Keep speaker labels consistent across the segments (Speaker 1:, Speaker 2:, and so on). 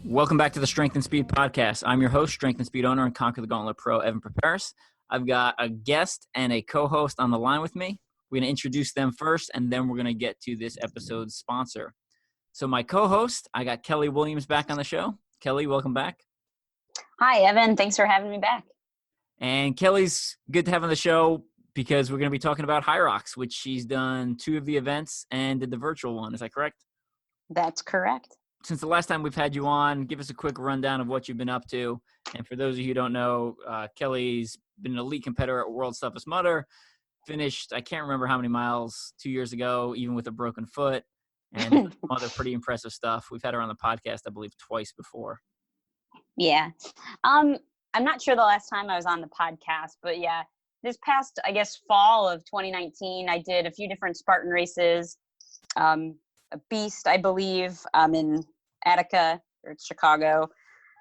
Speaker 1: Welcome back to the Strength and Speed Podcast. I'm your host, Strength and Speed owner and Conquer the Gauntlet Pro, Evan Preparis. I've got a guest and a co-host on the line with me. We're going to introduce them first, and then we're going to get to this episode's sponsor. So my co-host, I got Kelly Williams back on the show. Kelly, welcome back.
Speaker 2: Hi, Evan. Thanks for having me back.
Speaker 1: And Kelly's good to have on the show because we're going to be talking about HYROX, which she's done 2 of the events and did the virtual one. Is that correct?
Speaker 2: That's correct.
Speaker 1: Since the last time we've had you on, give us a quick rundown of what you've been up to. And for those of you who don't know, Kelly's been an elite competitor at World's Toughest Mudder, finished, I can't remember how many miles 2 years ago, even with a broken foot, and some other pretty impressive stuff. We've had her on the podcast, I believe, twice before.
Speaker 2: Yeah. I'm not sure the last time I was on the podcast, but yeah, this past, I guess, fall of 2019, I did a few different Spartan races. A beast, I believe, in Attica or Chicago.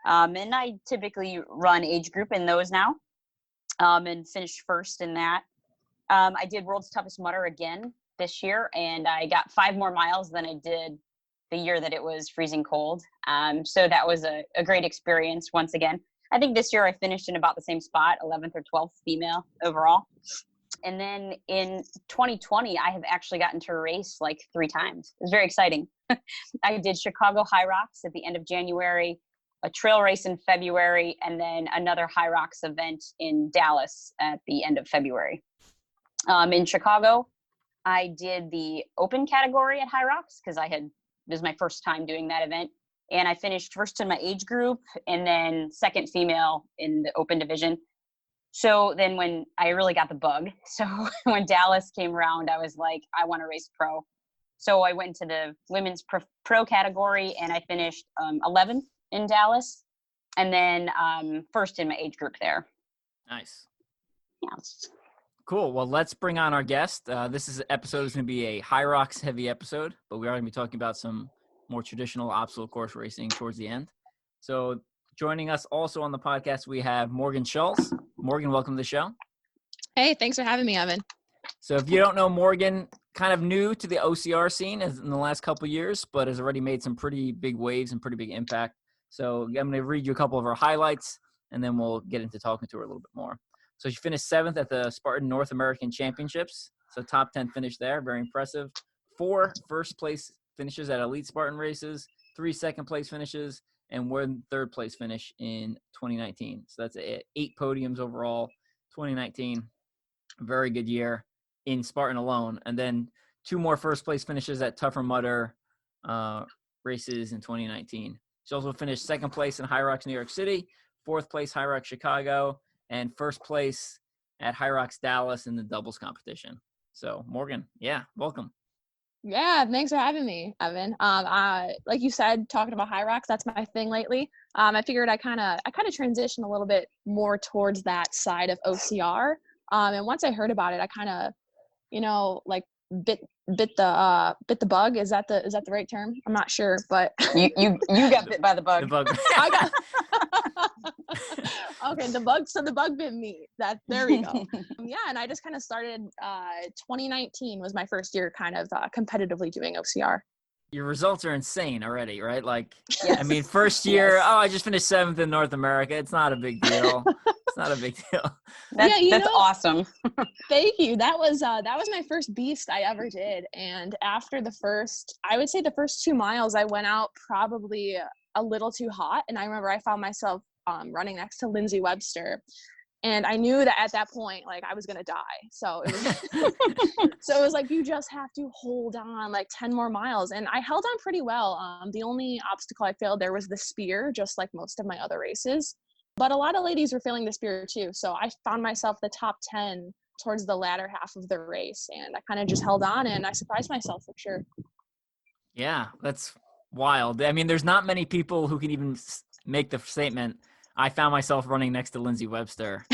Speaker 2: And I typically run age group in those now, and finished first in that. I did World's Toughest Mudder again this year, and I got 5 more miles than I did the year that it was freezing cold. So that was a great experience once again. I think this year I finished in about the same spot, 11th or 12th female overall. And then in 2020, I have actually gotten to race like 3 times. It was very exciting. I did Chicago HYROX at the end of January, a trail race in February, and then another HYROX event in Dallas at the end of February. In Chicago, I did the open category at HYROX because this was my first time doing that event. And I finished first in my age group and then second female in the open division. So then when I really got the bug, so when Dallas came around, I was like, I want to race pro. So I went to the women's pro category and I finished 11th in Dallas and then first in my age group there.
Speaker 1: Nice.
Speaker 2: Yeah.
Speaker 1: Cool. Well, let's bring on our guest. This episode is going to be a HYROX heavy episode, but we are going to be talking about some more traditional obstacle course racing towards the end. So joining us also on the podcast, we have Morgan Schulz. Morgan, welcome to the show.
Speaker 3: Hey, thanks for having me, Evan.
Speaker 1: So if you don't know Morgan, kind of new to the OCR scene in the last couple of years, but has already made some pretty big waves and pretty big impact. So I'm going to read you a couple of her highlights, and then we'll get into talking to her a little bit more. So she finished 7th at the Spartan North American Championships. So top 10 finish there, very impressive. 4 first-place finishes at Elite Spartan races, 3 second-place finishes, and 1 third-place finish in 2019. So that's 8 podiums overall, 2019. Very good year in Spartan alone. And then 2 more first-place finishes at Tougher Mudder races in 2019. She also finished 2nd place in HYROX New York City, 4th place HYROX Chicago, and 1st place at HYROX Dallas in the doubles competition. So Morgan, yeah, welcome.
Speaker 3: Yeah, thanks for having me, Evan. Like you said, talking about HYROX, that's my thing lately. I figured I kind of transition a little bit more towards that side of OCR. And once I heard about it, I kind of, like bit the bug. Is that the right term? I'm not sure, but
Speaker 2: You got bit by the bug.
Speaker 1: The bug.
Speaker 3: I got okay. The bug bit me. There we go. Yeah, and I just kind of started. 2019 was my first year, kind of competitively doing OCR.
Speaker 1: Your results are insane already, right? Like,
Speaker 2: Yes.
Speaker 1: I mean, first year,
Speaker 2: Yes.
Speaker 1: I just finished 7th in North America. It's not a big deal. It's not a big deal.
Speaker 2: That's awesome.
Speaker 3: Thank you. That was my first beast I ever did. And after I would say the first 2 miles, I went out probably a little too hot. And I remember I found myself running next to Lindsay Webster. And I knew that at that point, like, I was going to die. So it was like, you just have to hold on like 10 more miles. And I held on pretty well. The only obstacle I failed there was the spear, just like most of my other races. But a lot of ladies were failing the spear too. So I found myself the top 10 towards the latter half of the race. And I kind of just held on and I surprised myself for sure.
Speaker 1: Yeah, that's wild. I mean, there's not many people who can even make the statement, I found myself running next to Lindsay Webster.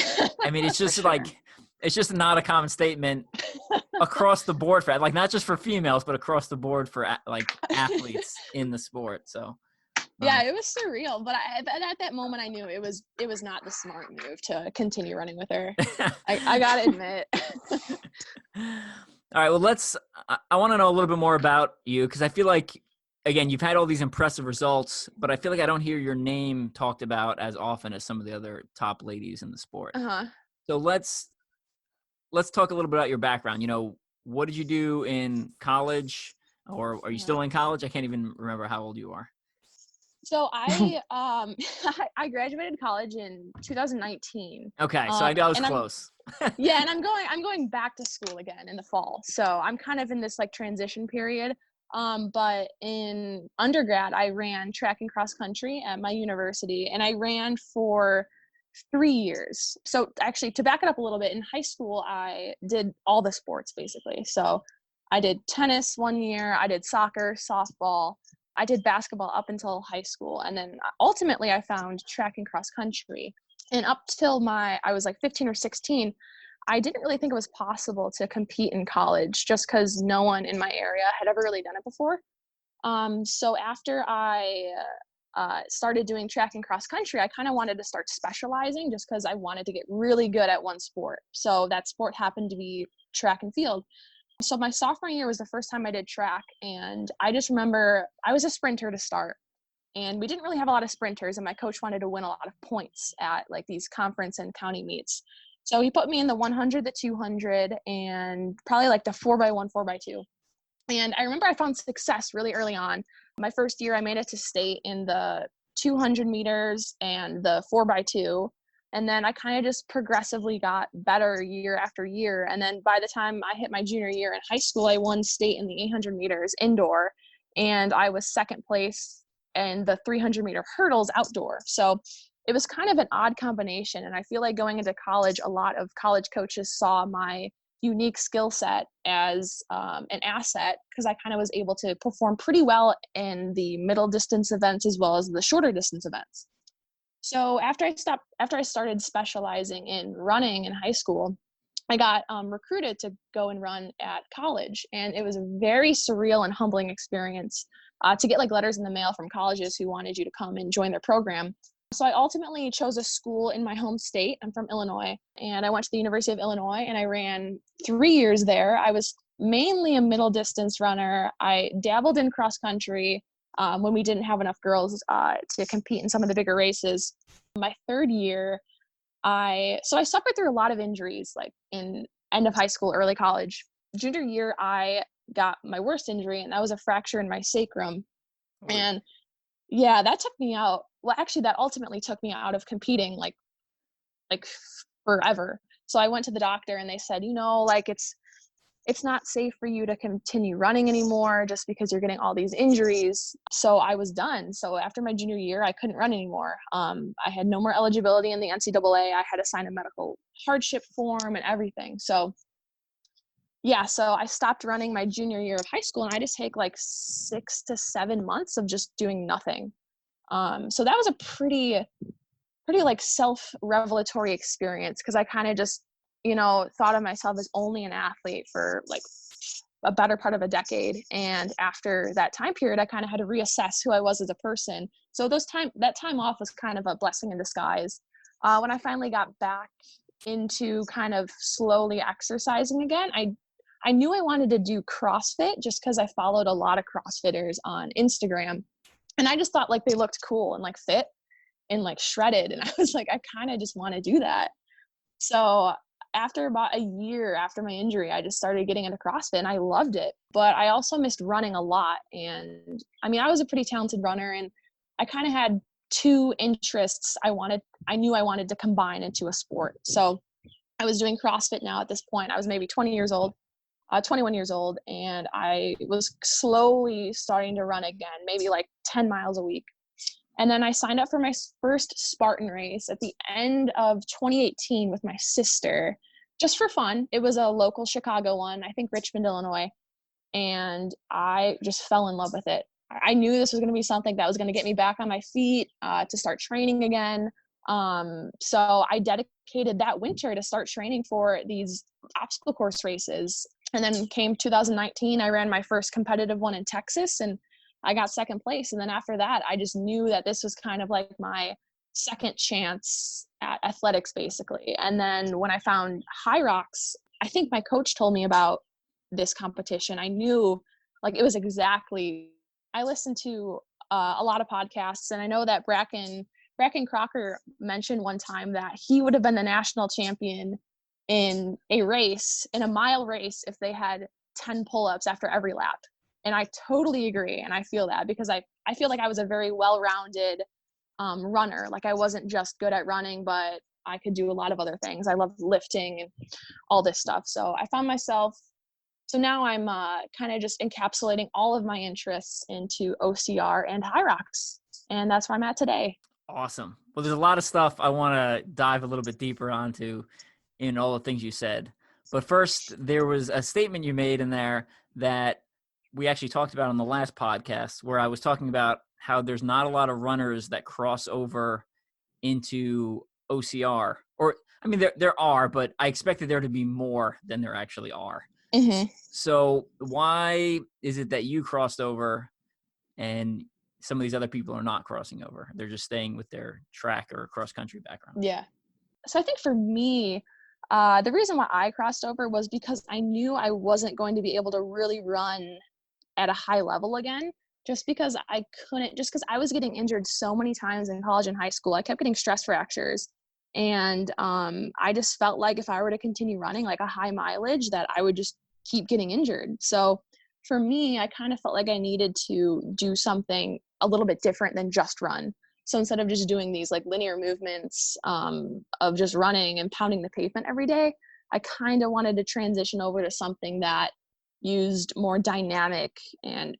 Speaker 1: I mean, it's just like, it's just not a common statement across the board for, like, not just for females, but across the board for like athletes in the sport. So.
Speaker 3: Yeah, it was surreal, but at that moment I knew it was not the smart move to continue running with her. I gotta admit.
Speaker 1: All right, well, I want to know a little bit more about you, because I feel like, again, you've had all these impressive results, but I feel like I don't hear your name talked about as often as some of the other top ladies in the sport. So let's talk a little bit about your background. You know, what did you do in college, or are you still in college? I can't even remember how old you are.
Speaker 3: So I I graduated college in 2019.
Speaker 1: Okay, so I was close.
Speaker 3: Yeah, and I'm going back to school again in the fall. So I'm kind of in this like transition period. But in undergrad, I ran track and cross country at my university, and I ran for 3 years. So actually, to back it up a little bit, in high school, I did all the sports basically. So I did tennis 1 year, I did soccer, softball, I did basketball up until high school. And then ultimately I found track and cross country. And up till I was like 15 or 16, I didn't really think it was possible to compete in college just because no one in my area had ever really done it before. So after I started doing track and cross country, I kind of wanted to start specializing just because I wanted to get really good at one sport. So that sport happened to be track and field. So my sophomore year was the first time I did track, and I just remember I was a sprinter to start, and we didn't really have a lot of sprinters, and my coach wanted to win a lot of points at like these conference and county meets. So he put me in the 100, the 200, and probably like the 4x1, 4x2. And I remember I found success really early on. My first year, I made it to state in the 200 meters and the 4x2. And then I kind of just progressively got better year after year. And then by the time I hit my junior year in high school, I won state in the 800 meters indoor. And I was second place in the 300 meter hurdles outdoor. So it was kind of an odd combination. And I feel like going into college, a lot of college coaches saw my unique skill set as an asset, because I kind of was able to perform pretty well in the middle distance events as well as the shorter distance events. So after I started specializing in running in high school, I got recruited to go and run at college. And it was a very surreal and humbling experience to get like letters in the mail from colleges who wanted you to come and join their program. So I ultimately chose a school in my home state. I'm from Illinois, and I went to the University of Illinois, and I ran 3 years there. I was mainly a middle distance runner. I dabbled in cross country when we didn't have enough girls to compete in some of the bigger races. My third year, I suffered through a lot of injuries, like in end of high school, early college. Junior year, I got my worst injury, and that was a fracture in my sacrum. And yeah, that took me out. Well, actually, that ultimately took me out of competing like forever. So I went to the doctor, and they said, like it's not safe for you to continue running anymore just because you're getting all these injuries. So I was done. So after my junior year, I couldn't run anymore. I had no more eligibility in the NCAA. I had to sign a medical hardship form and everything. So yeah, so I stopped running my junior year of high school, and I just take like 6 to 7 months of just doing nothing. So that was a pretty like self-revelatory experience, because I kind of just, thought of myself as only an athlete for like a better part of a decade. And after that time period, I kind of had to reassess who I was as a person. So that time off was kind of a blessing in disguise. When I finally got back into kind of slowly exercising again, I knew I wanted to do CrossFit just because I followed a lot of CrossFitters on Instagram. And I just thought like they looked cool and like fit and like shredded. And I was like, I kind of just want to do that. So after about a year after my injury, I just started getting into CrossFit, and I loved it. But I also missed running a lot. And I mean, I was a pretty talented runner, and I kind of had two interests I knew I wanted to combine into a sport. So I was doing CrossFit now at this point. I was maybe 21 years old, and I was slowly starting to run again, maybe like 10 miles a week. And then I signed up for my first Spartan race at the end of 2018 with my sister, just for fun. It was a local Chicago one, I think Richmond, Illinois. And I just fell in love with it. I knew this was going to be something that was going to get me back on my feet, to start training again. So I dedicated that winter to start training for these obstacle course races. And then came 2019, I ran my first competitive one in Texas and I got second place. And then after that, I just knew that this was kind of like my second chance at athletics, basically. And then when I found HYROX, I think my coach told me about this competition. I knew like it was exactly, I listened to a lot of podcasts, and I know that Bracken Crocker mentioned one time that he would have been the national champion in a mile race, if they had 10 pull-ups after every lap. And I totally agree. And I feel that because I feel like I was a very well-rounded runner. Like I wasn't just good at running, but I could do a lot of other things. I love lifting and all this stuff. So I found myself, so now I'm kind of just encapsulating all of my interests into OCR and HYROX. And that's where I'm at today.
Speaker 1: Awesome. Well, there's a lot of stuff I want to dive a little bit deeper onto in all the things you said. But first, there was a statement you made in there that we actually talked about on the last podcast, where I was talking about how there's not a lot of runners that cross over into OCR. Or, I mean, there are, but I expected there to be more than there actually are.
Speaker 3: Mm-hmm.
Speaker 1: So why is it that you crossed over and some of these other people are not crossing over? They're just staying with their track or cross-country background.
Speaker 3: Yeah. So I think for me, the reason why I crossed over was because I knew I wasn't going to be able to really run at a high level again, just because I was getting injured so many times in college and high school. I kept getting stress fractures. And I just felt like if I were to continue running like a high mileage, that I would just keep getting injured. So for me, I kind of felt like I needed to do something a little bit different than just run. So instead of just doing these like linear movements of just running and pounding the pavement every day, I kind of wanted to transition over to something that used more dynamic and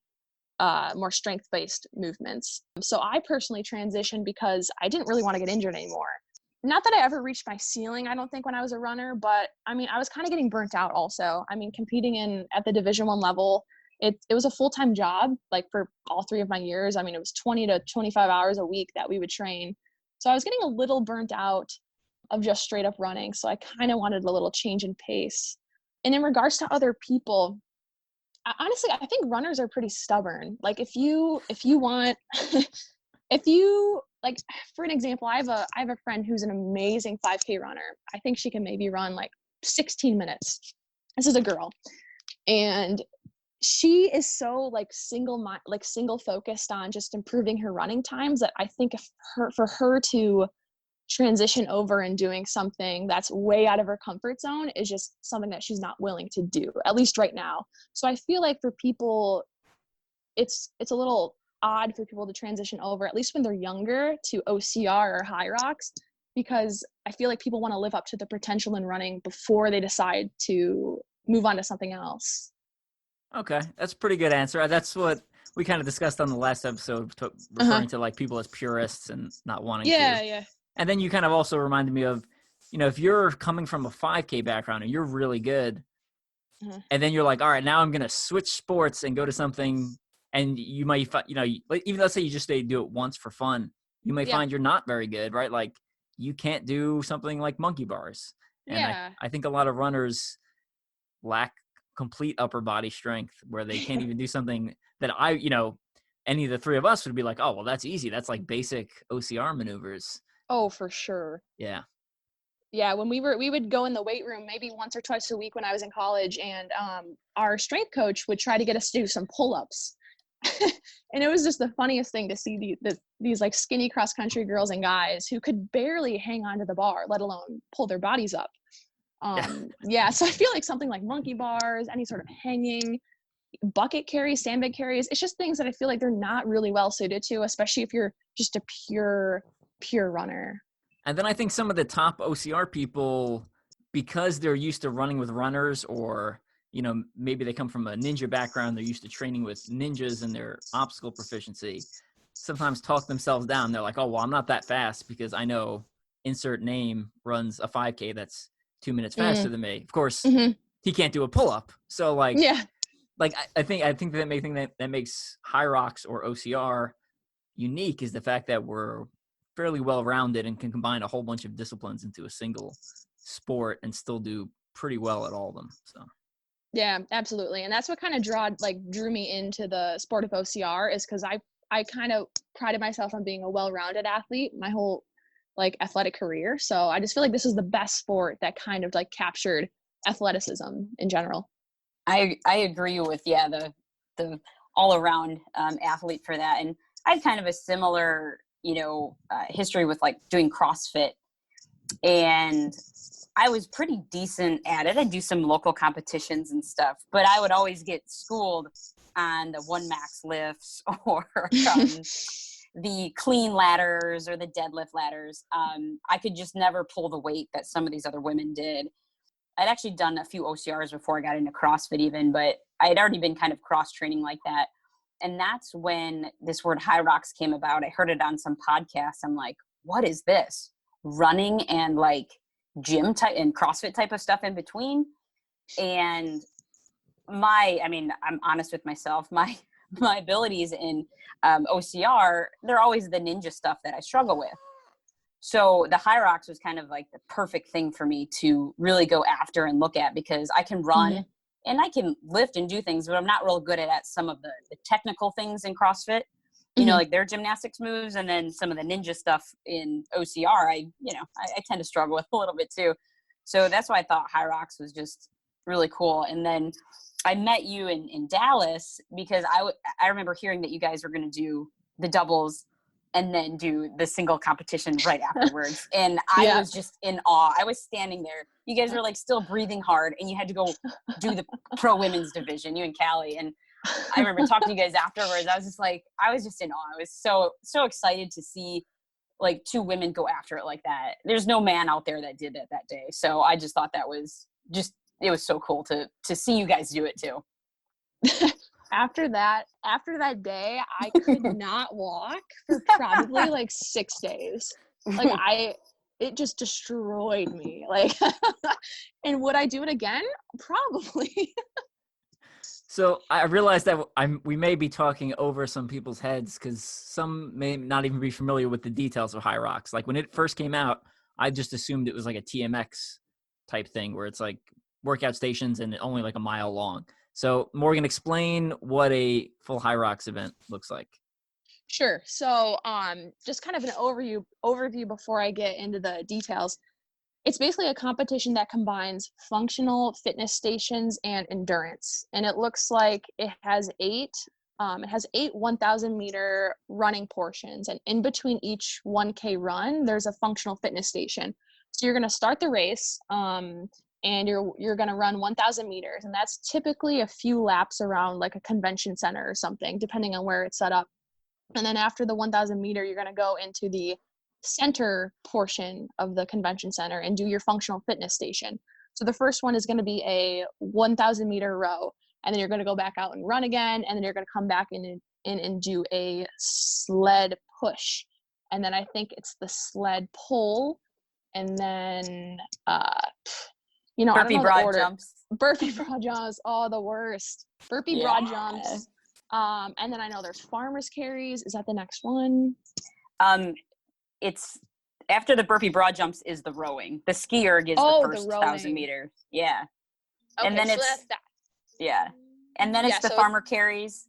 Speaker 3: more strength-based movements. So I personally transitioned because I didn't really want to get injured anymore. Not that I ever reached my ceiling, I don't think, when I was a runner, but I mean, I was kind of getting burnt out also. I mean, competing at the Division I level, it was a full-time job, like for all 3 of my years. I mean, it was 20 to 25 hours a week that we would train. So I was getting a little burnt out of just straight up running. So I kind of wanted a little change in pace. And in regards to other people, honestly, I think runners are pretty stubborn. Like if you want, if you, like, for an example, I have a friend who's an amazing 5K runner. I think she can maybe run like 16 minutes. This is a girl. And she is so like single focused on just improving her running times that I think for her to transition over and doing something that's way out of her comfort zone is just something that she's not willing to do, at least right now. So I feel like for people, it's a little odd for people to transition over, at least when they're younger, to OCR or HYROX, because I feel like people want to live up to the potential in running before they decide to move on to something else.
Speaker 1: Okay, that's a pretty good answer. That's what we kind of discussed on the last episode, referring to like people as purists and not wanting to.
Speaker 3: Yeah.
Speaker 1: And then you kind of also reminded me of, if you're coming from a 5K background and you're really good, and then you're like, all right, now I'm going to switch sports and go to something, and you might, even let's say you just do it once for fun, you may find you're not very good, right? Like you can't do something like monkey bars. And I think a lot of runners lack complete upper body strength where they can't even do something that any of the 3 of us would be like, oh, well, that's easy. That's like basic OCR maneuvers.
Speaker 3: Oh, for sure.
Speaker 1: Yeah.
Speaker 3: Yeah, when we would go in the weight room maybe once or twice a week when I was in college, and our strength coach would try to get us to do some pull-ups. And it was just the funniest thing to see these like skinny cross-country girls and guys who could barely hang onto the bar, let alone pull their bodies up. So I feel like something like monkey bars, any sort of hanging, bucket carries, sandbag carries, it's just things that I feel like they're not really well suited to, especially if you're just a pure runner.
Speaker 1: And then I think some of the top OCR people, because they're used to running with runners, or, maybe they come from a ninja background, they're used to training with ninjas and their obstacle proficiency, sometimes talk themselves down. They're like, oh, well, I'm not that fast because I know insert name runs a 5K that's 2 minutes faster than me. Of course, he can't do a pull-up. So like I think that makes HYROX or OCR unique is the fact that we're fairly well-rounded and can combine a whole bunch of disciplines into a single sport and still do pretty well at all of them. So.
Speaker 3: Yeah, absolutely. And that's what kind of drew me into the sport of OCR, is because I kind of prided myself on being a well-rounded athlete my whole like athletic career. So I just feel like this is the best sport that kind of like captured athleticism in general.
Speaker 2: I agree with, the all around athlete for that. And I had kind of a similar, history with like doing CrossFit, and I was pretty decent at it. I'd do some local competitions and stuff, but I would always get schooled on the 1 max lifts or the clean ladders or the deadlift ladders. I could just never pull the weight that some of these other women did. I'd actually done a few OCRs before I got into CrossFit even, but I had already been kind of cross training like that. And that's when this word HYROX came about. I heard it on some podcast. I'm like, what is this? Running and like gym type and CrossFit type of stuff in between. And I'm honest with myself, my abilities in OCR, they're always the ninja stuff that I struggle with. So the HYROX was kind of like the perfect thing for me to really go after and look at, because I can run and I can lift and do things, but I'm not real good at some of the technical things in CrossFit, like their gymnastics moves, and then some of the ninja stuff in OCR, I tend to struggle with a little bit too. So that's why I thought HYROX was just really cool. And then I met you in Dallas because I remember hearing that you guys were going to do the doubles and then do the single competition right afterwards. And I was just in awe. I was standing there. You guys were like still breathing hard, and you had to go do the pro women's division, you and Callie. And I remember talking to you guys afterwards. I was just in awe. I was so excited to see like 2 women go after it like that. There's no man out there that did that day. So I just thought that was it was so cool to see you guys do it too.
Speaker 3: After that day, I could not walk for probably like 6 days. Like it just destroyed me. Like, and would I do it again? Probably.
Speaker 1: So I realized that we may be talking over some people's heads, because some may not even be familiar with the details of HYROX. Like when it first came out, I just assumed it was like a TMX type thing where it's like workout stations and only like a mile long. So Morgan, explain what a full HYROX event looks like.
Speaker 3: Sure. So just kind of an overview before I get into the details. It's basically a competition that combines functional fitness stations and endurance. And it looks like it has 8 1,000 meter running portions. And in between each 1K run, there's a functional fitness station. So you're going to start the race and you're going to run 1,000 meters. And that's typically a few laps around like a convention center or something, depending on where it's set up. And then after the 1,000 meter, you're going to go into the center portion of the convention center and do your functional fitness station. So the first one is going to be a 1,000 meter row, and then you're going to go back out and run again, and then you're going to come back in and do a sled push, and then I think it's the sled pull, and then
Speaker 2: burpee broad jumps.
Speaker 3: Burpee broad jumps, the worst. Burpee broad jumps. And then I know there's farmer's carries. Is that the next one?
Speaker 2: It's after the burpee broad jumps is the rowing. The skier gives the first 1,000 meters. Yeah.
Speaker 3: Okay,
Speaker 2: and then
Speaker 3: so
Speaker 2: it's
Speaker 3: that's that.
Speaker 2: Yeah. And then it's the
Speaker 3: so
Speaker 2: farmer carries,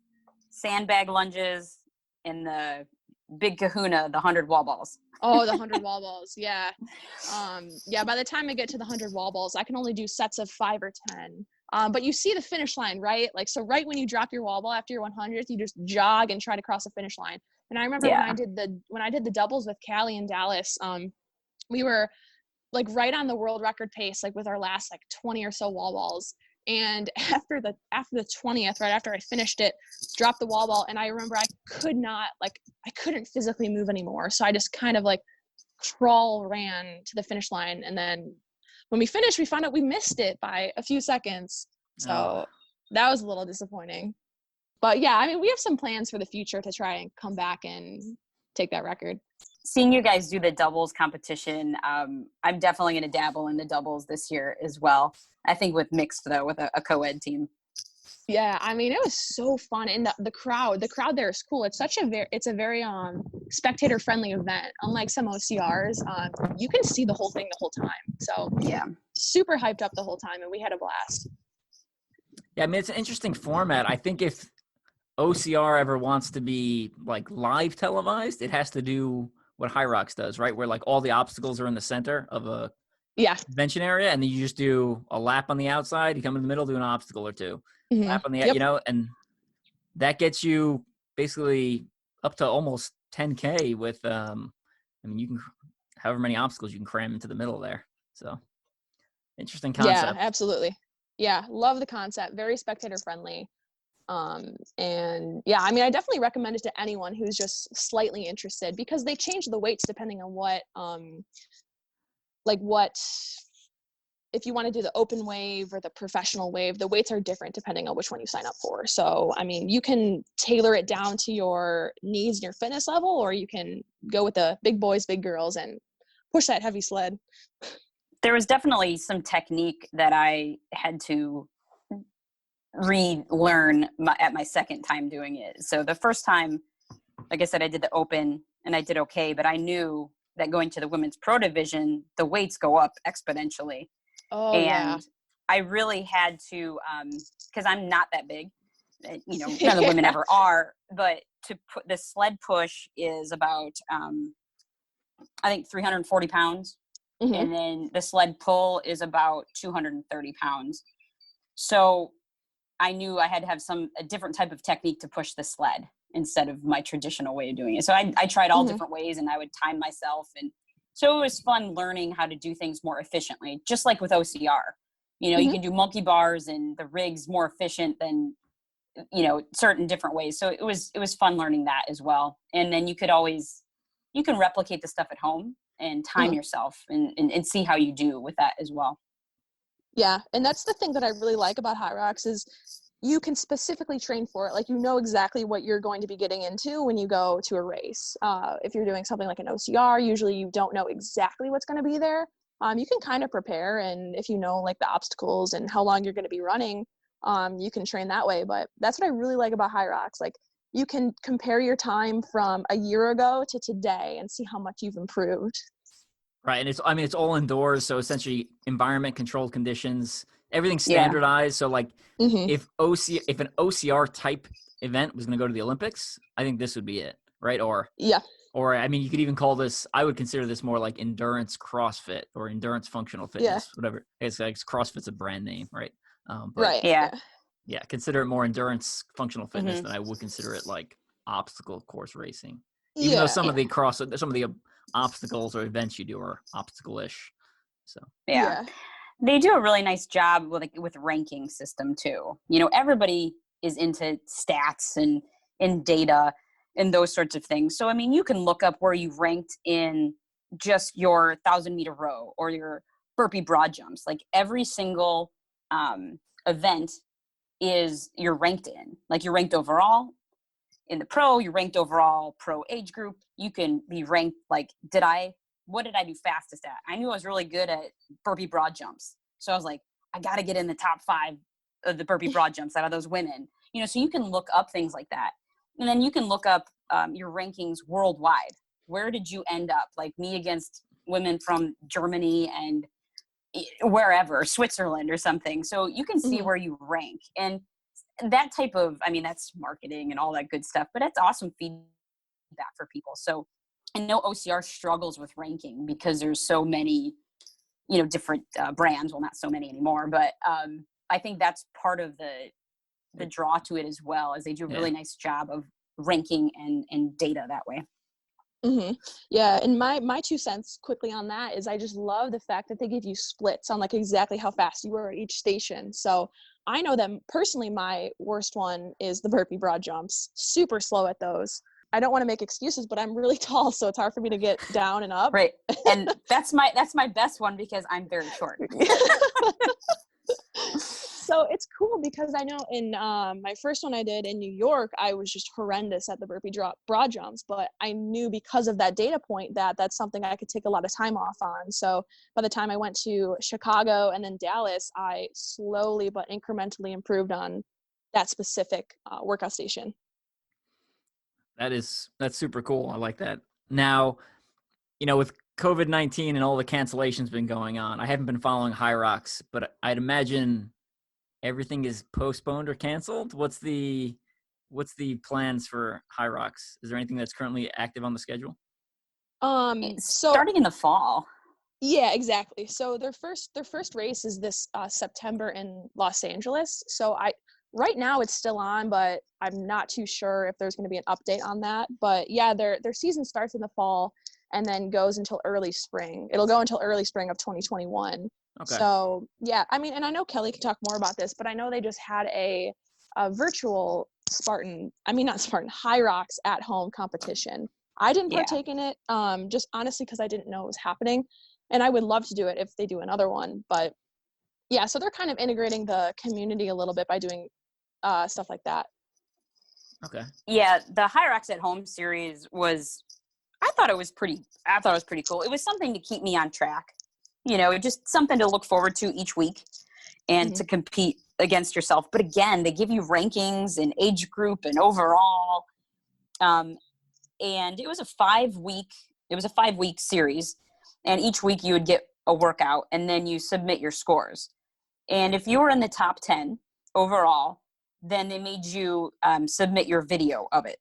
Speaker 2: sandbag lunges, and the big kahuna, the 100 wall balls.
Speaker 3: Oh, the 100 wall balls. Yeah. By the time I get to the 100 wall balls, I can only do sets of 5 or 10. But you see the finish line, right? Like, so right when you drop your wall ball after your 100th, you just jog and try to cross the finish line. And I remember when I did the doubles with Callie in Dallas, we were like right on the world record pace, like with our last like 20 or so wall balls. And after the 20th, right after I finished it, dropped the wall ball, and I remember I couldn't physically move anymore. So I just kind of like ran to the finish line, and then when we finished, we found out we missed it by a few seconds. So that was a little disappointing. But yeah, I mean, we have some plans for the future to try and come back and take that record.
Speaker 2: Seeing you guys do the doubles competition, I'm definitely going to dabble in the doubles this year as well. I think with mixed, though, with a co-ed team.
Speaker 3: Yeah, I mean, it was so fun, and the crowd there is cool. It's a very spectator friendly event. Unlike some OCRs, you can see the whole thing the whole time. So
Speaker 2: Yeah.
Speaker 3: super hyped up the whole time, and we had a blast.
Speaker 1: Yeah, I mean, it's an interesting format. I think if OCR ever wants to be like live televised, it has to do what HYROX does, right? Where like all the obstacles are in the center of a
Speaker 3: Yeah.
Speaker 1: convention area, and then you just do a lap on the outside. You come in the middle, do an obstacle or two.
Speaker 3: Mm-hmm.
Speaker 1: Lap on the,
Speaker 3: Yep.
Speaker 1: you know, and that gets you basically up to almost 10K with, I mean, you can, however many obstacles you can cram into the middle there. So interesting concept.
Speaker 3: Yeah, absolutely. Yeah, love the concept. Very spectator friendly. And yeah, I mean, I definitely recommend it to anyone who's just slightly interested, because they change the weights depending on what if you want to do the open wave or the professional wave, the weights are different depending on which one you sign up for. So, I mean, you can tailor it down to your needs and your fitness level, or you can go with the big boys, big girls and push that heavy sled.
Speaker 2: There was definitely some technique that I had to relearn at my second time doing it. So the first time, like I said, I did the open and I did okay, but I knew that going to the women's pro division, the weights go up exponentially.
Speaker 3: Oh,
Speaker 2: and
Speaker 3: yeah.
Speaker 2: I really had to, because I'm not that big, you know, none of the women ever are, but to put the sled push is about, I think 340 pounds.
Speaker 3: Mm-hmm.
Speaker 2: And then the sled pull is about 230 pounds. So I knew I had to have a different type of technique to push the sled instead of my traditional way of doing it. So I tried all different ways, and I would time myself. And so it was fun learning how to do things more efficiently, just like with OCR. You know, you can do monkey bars and the rigs more efficient than, you know, certain different ways. So it was fun learning that as well. And then you can replicate the stuff at home and time yourself and see how you do with that as well.
Speaker 3: Yeah, and that's the thing that I really like about HYROX is you can specifically train for it. Like, you know exactly what you're going to be getting into when you go to a race. If you're doing something like an OCR, usually you don't know exactly what's going to be there. You can kind of prepare, and if you know like the obstacles and how long you're going to be running, you can train that way. But that's what I really like about HYROX. Like, you can compare your time from a year ago to today and see how much you've improved.
Speaker 1: Right. And it's all indoors. So essentially environment controlled conditions, everything's standardized. So like if an OCR type event was going to go to the Olympics, I think this would be it. Right. Or I mean, you could even call this, I would consider this more like endurance CrossFit or endurance functional fitness, whatever. It's like CrossFit's a brand name. Right. But yeah. Consider it more endurance functional fitness than I would consider it like obstacle course racing. Even though some of the obstacles or events you do are obstacle-ish. So
Speaker 2: they do a really nice job with ranking system too. You know, everybody is into stats and data and those sorts of things. So I mean, you can look up where you've ranked in just your 1,000-meter row or your burpee broad jumps. Like every single event is you're ranked in. Like you're ranked overall. In the pro, you're ranked overall pro age group. You can be ranked like, what did I do fastest at? I knew I was really good at burpee broad jumps. So I was like, I got to get in the top 5 of the burpee broad jumps out of those women. You know, so you can look up things like that. And then you can look up your rankings worldwide. Where did you end up? Like me against women from Germany and wherever, Switzerland or something. So you can see where you rank. And that type of, I mean, that's marketing and all that good stuff, but that's awesome feedback for people. So I know OCR struggles with ranking because there's so many, you know, different brands. Well, not so many anymore, but I think that's part of the draw to it as well, as they do a really nice job of ranking and data that way.
Speaker 3: Yeah, and my 2 cents quickly on that is I just love the fact that they give you splits on like exactly how fast you were at each station. So I know that personally my worst one is the burpee broad jumps. Super slow at those. I don't want to make excuses, but I'm really tall, so it's hard for me to get down and up.
Speaker 2: Right. And that's my best one because I'm very short.
Speaker 3: So it's cool because I know in my first one I did in New York, I was just horrendous at the burpee broad jumps, but I knew because of that data point that that's something I could take a lot of time off on. So by the time I went to Chicago and then Dallas, I slowly but incrementally improved on that specific workout station.
Speaker 1: That's super cool. I like that. Now, with COVID-19 and all the cancellations been going on, I haven't been following HYROX, but I'd imagine everything is postponed or canceled. What's the plans for HYROX? Is there anything that's currently active on the schedule?
Speaker 2: So starting in the fall.
Speaker 3: Yeah, exactly. So their first race is this September in Los Angeles. So right now it's still on, but I'm not too sure if there's going to be an update on that. But yeah, their season starts in the fall and then goes until early spring. It'll go until early spring of 2021.
Speaker 1: Okay.
Speaker 3: So yeah, I mean, and I know Kelly can talk more about this, but I know they just had a virtual HYROX at home competition. I didn't partake in it, just honestly because I didn't know it was happening. And I would love to do it if they do another one. But yeah, so they're kind of integrating the community a little bit by doing stuff like that.
Speaker 1: Okay.
Speaker 2: Yeah, the HYROX at Home series I thought it was pretty cool. It was something to keep me on track. Just something to look forward to each week and to compete against yourself. But again, they give you rankings and age group and overall. And it was a 5-week series. And each week you would get a workout and then you submit your scores. And if you were in the top 10 overall, then they made you submit your video of it.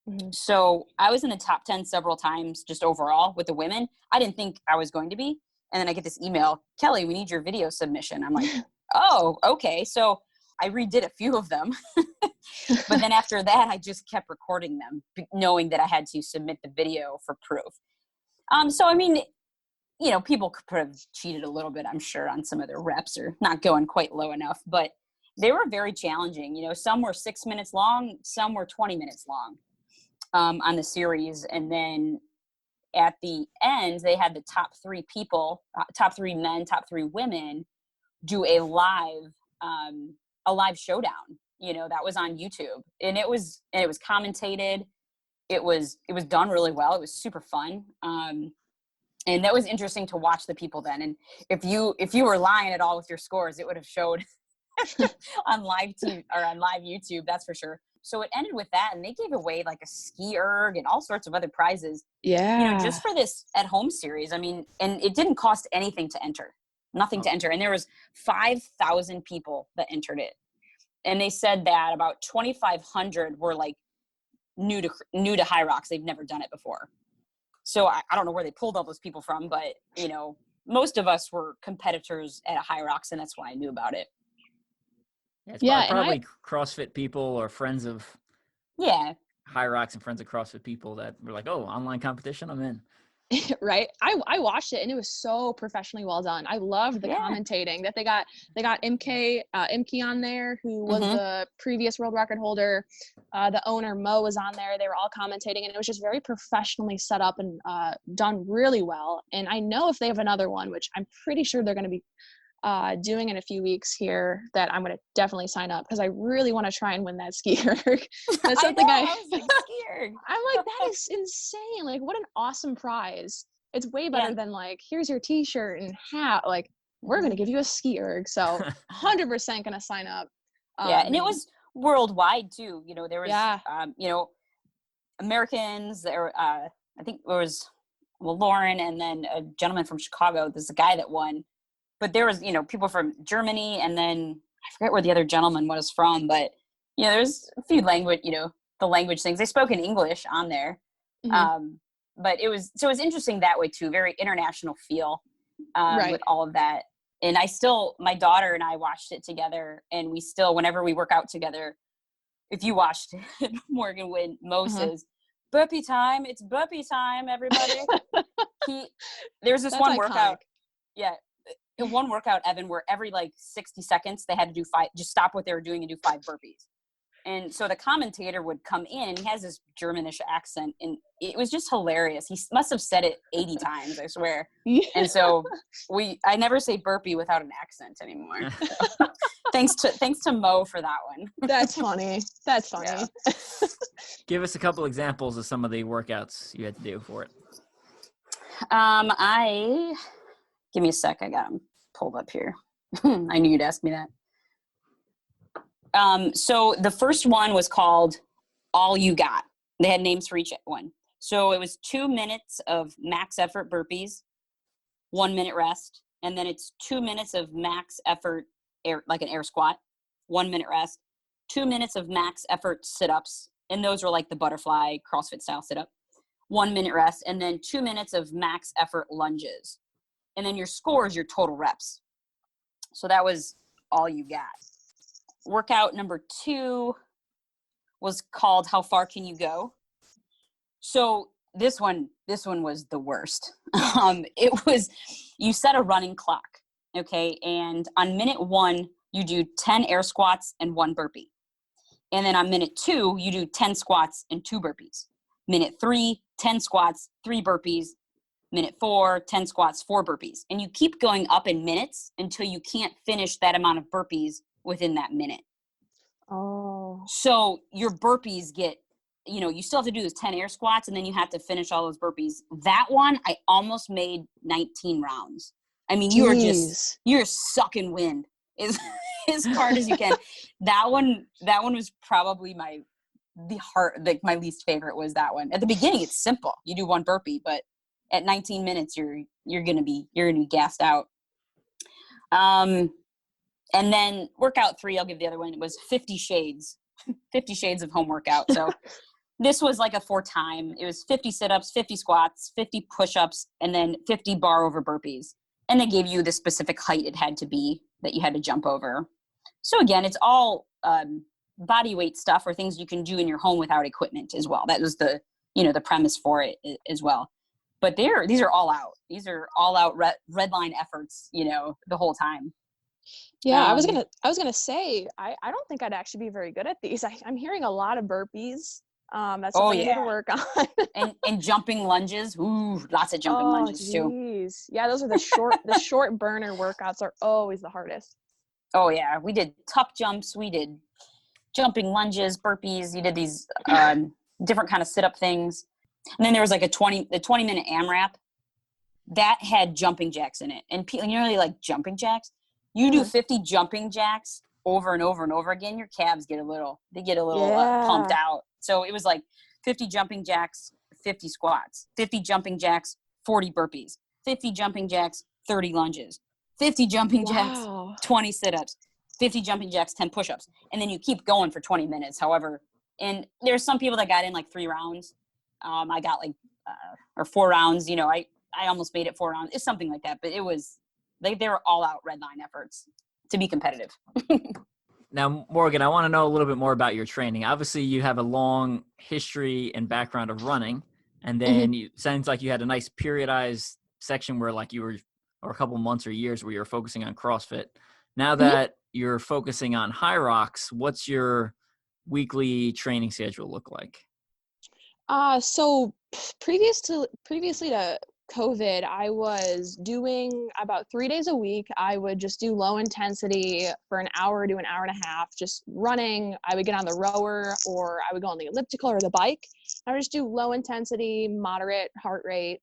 Speaker 2: Mm-hmm. So I was in the top 10 several times just overall with the women. I didn't think I was going to be. And then I get this email, Kelly, we need your video submission. I'm like, oh, okay. So I redid a few of them. But then after that, I just kept recording them, knowing that I had to submit the video for proof. So, I mean, people could have cheated a little bit, I'm sure, on some of their reps or not going quite low enough, but they were very challenging. Some were 6 minutes long, some were 20 minutes long on the series. And then at the end, they had the top 3 people, top 3 men, top 3 women do a live showdown, that was on YouTube. And it was commentated. It was done really well. It was super fun. And that was interesting to watch the people then. And if you were lying at all with your scores, it would have showed on live TV or on live YouTube, that's for sure. So it ended with that, and they gave away like a ski erg and all sorts of other prizes.
Speaker 3: Yeah.
Speaker 2: Just for this at home series. I mean, and it didn't cost anything to enter, nothing to enter. And there was 5,000 people that entered it. And they said that about 2,500 were like new to HYROX. They've never done it before. So I don't know where they pulled all those people from, but most of us were competitors at a HYROX, and that's why I knew about it.
Speaker 1: Yeah, it's probably CrossFit people or friends of HYROX and friends of CrossFit people that were like, oh, online competition, I'm in.
Speaker 3: Right. I watched it and it was so professionally well done. I loved the commentating that they got MK on there, who was the previous world record holder. The owner Mo was on there. They were all commentating, and it was just very professionally set up and done really well. And I know if they have another one, which I'm pretty sure they're going to be doing in a few weeks here, that I'm going to definitely sign up because I really want to try and win that ski erg. That's something I was like, ski erg. I'm like, that is insane. Like, what an awesome prize. It's way better than like, here's your t-shirt and hat. Like, we're going to give you a ski erg. So 100% going to sign up.
Speaker 2: And it was worldwide too. There was, Americans there. I think there was, Lauren, and then a gentleman from Chicago. There's a guy that won. But there was, people from Germany, and then I forget where the other gentleman was from, but, there's a few the language things. They spoke in English on there. But it was interesting that way too, very international feel with all of that. And my daughter and I watched it together, and we still, whenever we work out together, if you watched it, Morgan, when Mo says, burpee time, it's burpee time, everybody. There's this one workout. Yeah. One workout, Evan, where every 60 seconds they had to do 5, just stop what they were doing and do 5 burpees. And so the commentator would come in, and he has this Germanish accent, and it was just hilarious. He must have said it 80 times, I swear. Yeah. And so I never say burpee without an accent anymore. So, thanks to Mo for that one.
Speaker 3: That's funny. Yeah.
Speaker 1: Give us a couple examples of some of the workouts you had to do for it.
Speaker 2: Give me a sec. I got them pulled up here. I knew you'd ask me that. So the first one was called All You Got. They had names for each one. So it was 2 minutes of max effort burpees, 1 minute rest. And then it's 2 minutes of max effort air, like an air squat, 1 minute rest, 2 minutes of max effort sit-ups. And those were like the butterfly CrossFit style sit-up, 1 minute rest, and then 2 minutes of max effort lunges. And then your score is your total reps. So that was All You Got. Workout number 2 was called How Far Can You Go? So this one was the worst. It was, you set a running clock, okay? And on minute 1, you do 10 air squats and 1 burpee. And then on minute 2, you do 10 squats and 2 burpees. Minute 3, 10 squats, 3 burpees. Minute 4, 10 squats, 4 burpees. And you keep going up in minutes until you can't finish that amount of burpees within that minute.
Speaker 3: Oh.
Speaker 2: So your burpees get, you still have to do those 10 air squats and then you have to finish all those burpees. That one, I almost made 19 rounds. I mean, you're sucking wind as hard as you can. That one was probably my least favorite was that one. At the beginning, it's simple. You do 1 burpee, but at 19 minutes, you're gonna be gassed out. And then workout 3, I'll give the other one. It was 50 shades of home workout. So this was like a 4-time. It was 50 sit-ups, 50 squats, 50 push-ups, and then 50 bar over burpees. And they gave you the specific height it had to be that you had to jump over. So again, it's all body weight stuff or things you can do in your home without equipment as well. That was the premise for it as well. But these are all out. These are all out red line efforts, the whole time.
Speaker 3: Yeah, I was gonna say I don't think I'd actually be very good at these. I'm hearing a lot of burpees. That's something I need to work on.
Speaker 2: and jumping lunges. Ooh, lots of jumping lunges too.
Speaker 3: Yeah, those are the short burner workouts are always the hardest.
Speaker 2: Oh yeah, we did tuck jumps. We did jumping lunges, burpees. You did these different kind of sit up things. And then there was like the 20-minute AMRAP that had jumping jacks in it. And you really like jumping jacks. You do 50 jumping jacks over and over and over again, your calves get a little pumped out. So it was like 50 jumping jacks, 50 squats, 50 jumping jacks, 40 burpees, 50 jumping jacks, 30 lunges, 50 jumping jacks, 20 sit-ups, 50 jumping jacks, 10 push-ups. And then you keep going for 20 minutes. However, and there's some people that got in like 3 rounds. I got like, or 4 rounds, I almost made it 4 rounds. It's something like that, but it was, they were all out red line efforts to be competitive.
Speaker 1: Now, Morgan, I want to know a little bit more about your training. Obviously, you have a long history and background of running, and then it sounds like you had a nice periodized section where like you were, or a couple months or years where you were focusing on CrossFit. Now that you're focusing on HYROX, what's your weekly training schedule look like?
Speaker 3: So previously to COVID, I was doing about 3 days a week. I would just do low intensity for an hour to an hour and a half, just running. I would get on the rower or I would go on the elliptical or the bike. I would just do low intensity, moderate heart rate,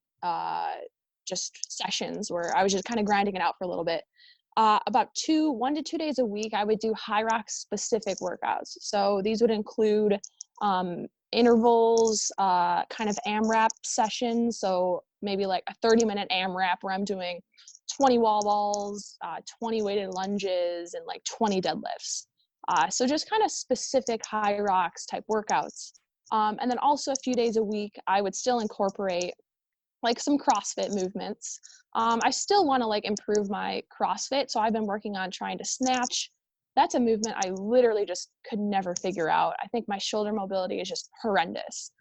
Speaker 3: just sessions where I was just kind of grinding it out for a little bit. About 1 to 2 days a week, I would do HYROX specific workouts. So these would include intervals, kind of AMRAP sessions. So maybe like a 30-minute AMRAP where I'm doing 20 wall balls, 20 weighted lunges, and like 20 deadlifts. So just kind of specific HYROX type workouts. And then also a few days a week, I would still incorporate like some CrossFit movements. I still want to like improve my CrossFit. So I've been working on trying to snatch. That's a movement I literally just could never figure out. I think my shoulder mobility is just horrendous.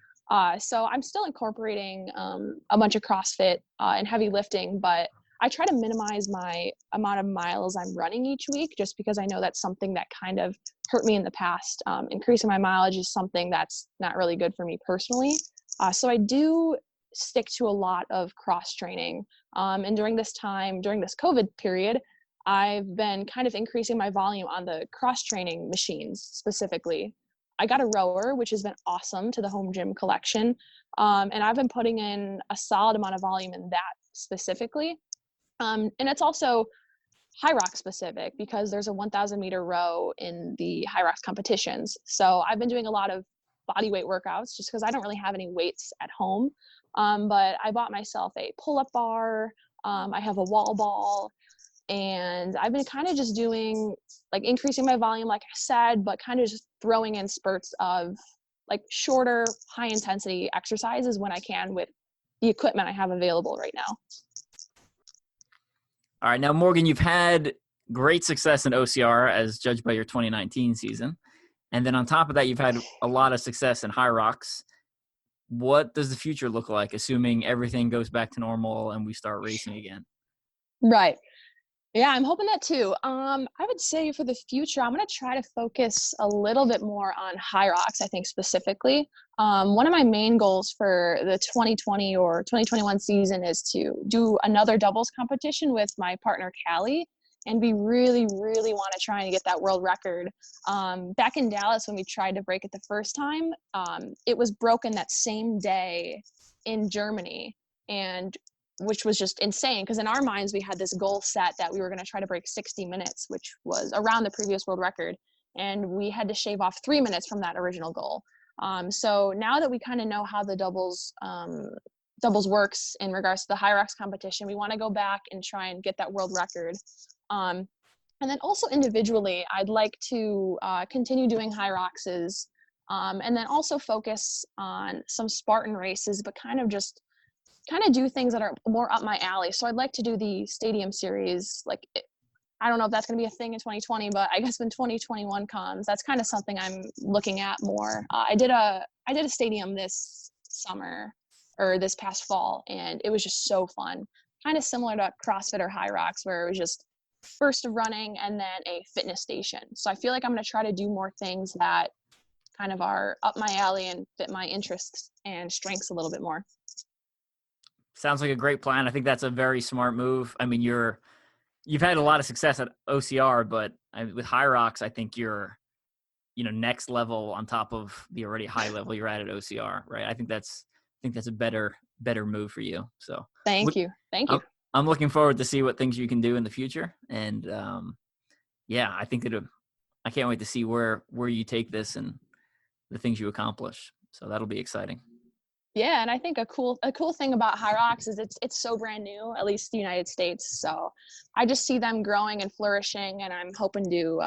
Speaker 3: So I'm still incorporating a bunch of CrossFit and heavy lifting, but I try to minimize my amount of miles I'm running each week just because I know that's something that kind of hurt me in the past. Increasing my mileage is something that's not really good for me personally. So I do stick to a lot of cross training. And during this COVID period, I've been kind of increasing my volume on the cross training machines specifically. I got a rower, which has been awesome to the home gym collection. And I've been putting in a solid amount of volume in that specifically. And it's also HYROX specific because there's a 1,000 meter row in the HYROX competitions. So I've been doing a lot of body weight workouts just because I don't really have any weights at home. But I bought myself a pull-up bar. I have a wall ball, and I've been kind of just doing like increasing my volume, like I said, but kind of just throwing in spurts of like shorter, high intensity exercises when I can with the equipment I have available right now.
Speaker 1: All right. Now, Morgan, you've had great success in OCR as judged by your 2019 season. And then on top of that, you've had a lot of success in HYROX. What does the future look like, assuming everything goes back to normal and we start racing again?
Speaker 3: Right. Yeah, I'm hoping that too. I would say for the future, I'm going to try to focus a little bit more on HYROX, I think specifically. One of my main goals for the 2020 or 2021 season is to do another doubles competition with my partner, Callie, and we really, really want to try and get that world record. Back in Dallas, when we tried to break it the first time, it was broken that same day in Germany. And which was just insane because in our minds we had this goal set that we were going to try to break 60 minutes, which was around the previous world record, and we had to shave off 3 minutes from that original goal. So now that we kind of know how the doubles works in regards to the HYROX competition, we want to go back and try and get that world record. And then also individually, I'd like to continue doing HYROXs, and then also focus on some Spartan races, but kind of do things that are more up my alley. So I'd like to do the stadium series. Like, I don't know if that's going to be a thing in 2020, but I guess when 2021 comes, that's kind of something I'm looking at more. I did a stadium this summer or this past fall, and it was just so fun. Kind of similar to CrossFit or HYROX, where it was just first running and then a fitness station. So I feel like I'm going to try to do more things that kind of are up my alley and fit my interests and strengths a little bit more.
Speaker 1: Sounds like a great plan. I think that's a very smart move. I mean, you've had a lot of success at OCR, but with HYROX, I think you're, next level on top of the already high level you're at OCR, right? I think that's a better move for you. So
Speaker 3: thank you.
Speaker 1: I'm looking forward to see what things you can do in the future, and I think I can't wait to see where you take this and the things you accomplish. So that'll be exciting.
Speaker 3: Yeah, and I think a cool thing about HYROX is it's so brand new, at least the United States. So I just see them growing and flourishing, and I'm hoping to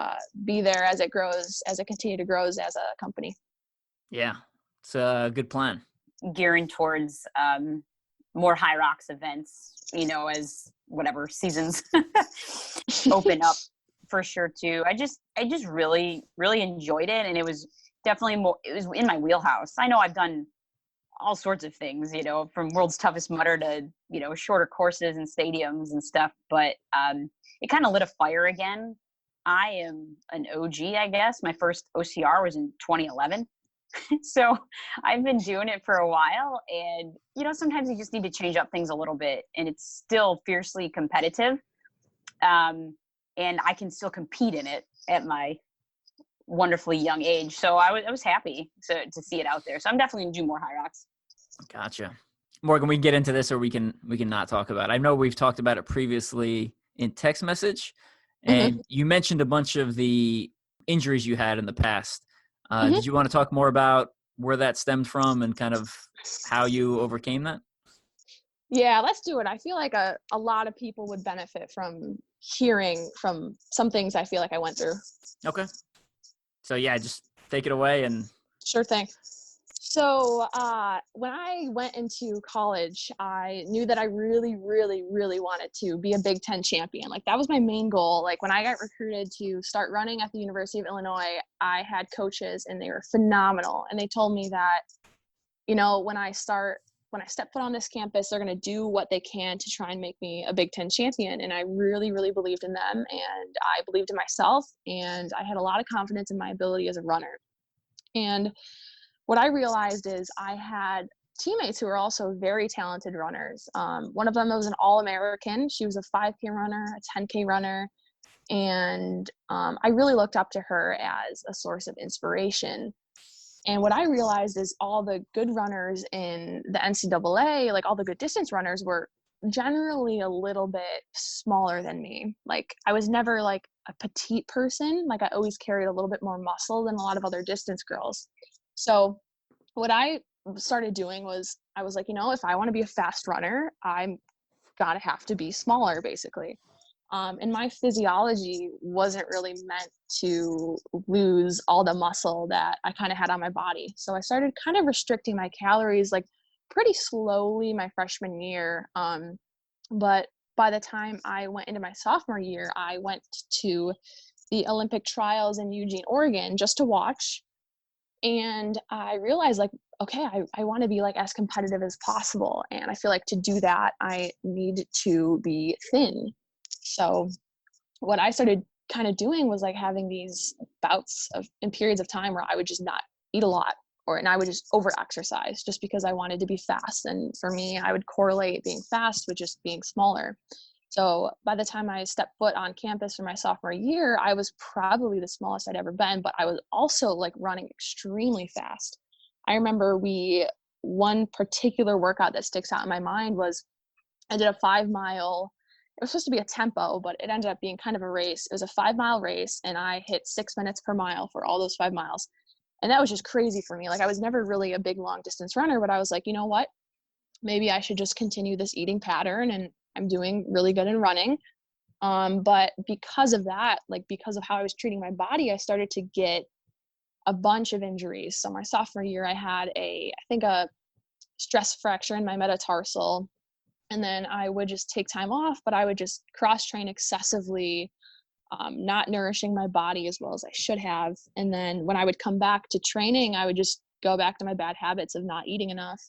Speaker 3: be there as it grows, as it continues to grow as a company.
Speaker 1: Yeah, it's a good plan.
Speaker 2: Gearing towards more HYROX events, as whatever seasons open up, for sure too. I just really, really enjoyed it, and it was definitely it was in my wheelhouse. I know I've done all sorts of things, from world's toughest mudder to, shorter courses and stadiums and stuff. But it kind of lit a fire again. I am an OG, I guess. My first OCR was in 2011. So I've been doing it for a while. And, sometimes you just need to change up things a little bit. And it's still fiercely competitive. And I can still compete in it at my wonderfully young age. So I was happy to see it out there. So I'm definitely gonna do more HYROX.
Speaker 1: Gotcha. Morgan, we can get into this or we can not talk about it. I know we've talked about it previously in text message, and you mentioned a bunch of the injuries you had in the past. Did you want to talk more about where that stemmed from and kind of how you overcame that?
Speaker 3: Yeah, let's do it. I feel like a lot of people would benefit from hearing from some things I feel like I went through.
Speaker 1: Okay. So yeah, just take it away. And
Speaker 3: sure thing. So when I went into college, I knew that I really, really, really wanted to be a Big Ten champion. Like, that was my main goal. Like, when I got recruited to start running at the University of Illinois, I had coaches and they were phenomenal. And they told me that, when I step foot on this campus, they're going to do what they can to try and make me a Big Ten champion. And I really, really believed in them, and I believed in myself, and I had a lot of confidence in my ability as a runner. And what I realized is I had teammates who were also very talented runners. One of them was an All-American. She was a 5K runner, a 10K runner. And I really looked up to her as a source of inspiration. And what I realized is all the good runners in the NCAA, like all the good distance runners, were generally a little bit smaller than me. Like I was never like a petite person. Like I always carried a little bit more muscle than a lot of other distance girls. So what I started doing was I was like, if I want to be a fast runner, I'm gotta have to be smaller basically. And my physiology wasn't really meant to lose all the muscle that I kind of had on my body. So I started kind of restricting my calories like pretty slowly my freshman year. But by the time I went into my sophomore year, I went to the Olympic trials in Eugene, Oregon, just to watch. And I realized like, okay, I want to be like as competitive as possible. And I feel like to do that, I need to be thin. So what I started kind of doing was like having these bouts of in periods of time where I would just not eat a lot, and I would just over exercise just because I wanted to be fast. And for me, I would correlate being fast with just being smaller. So by the time I stepped foot on campus for my sophomore year, I was probably the smallest I'd ever been, but I was also like running extremely fast. I remember one particular workout that sticks out in my mind was I did a 5-mile. It was supposed to be a tempo, but it ended up being kind of a race. It was a 5-mile race, and I hit 6 minutes per mile for all those 5 miles. And that was just crazy for me. Like I was never really a big long distance runner, but I was like, you know what? Maybe I should just continue this eating pattern, and I'm doing really good in running. But because of that, like because of how I was treating my body, I started to get a bunch of injuries. So my sophomore year, I had I think a stress fracture in my metatarsal. And then I would just take time off, but I would just cross train excessively, not nourishing my body as well as I should have. And then when I would come back to training, I would just go back to my bad habits of not eating enough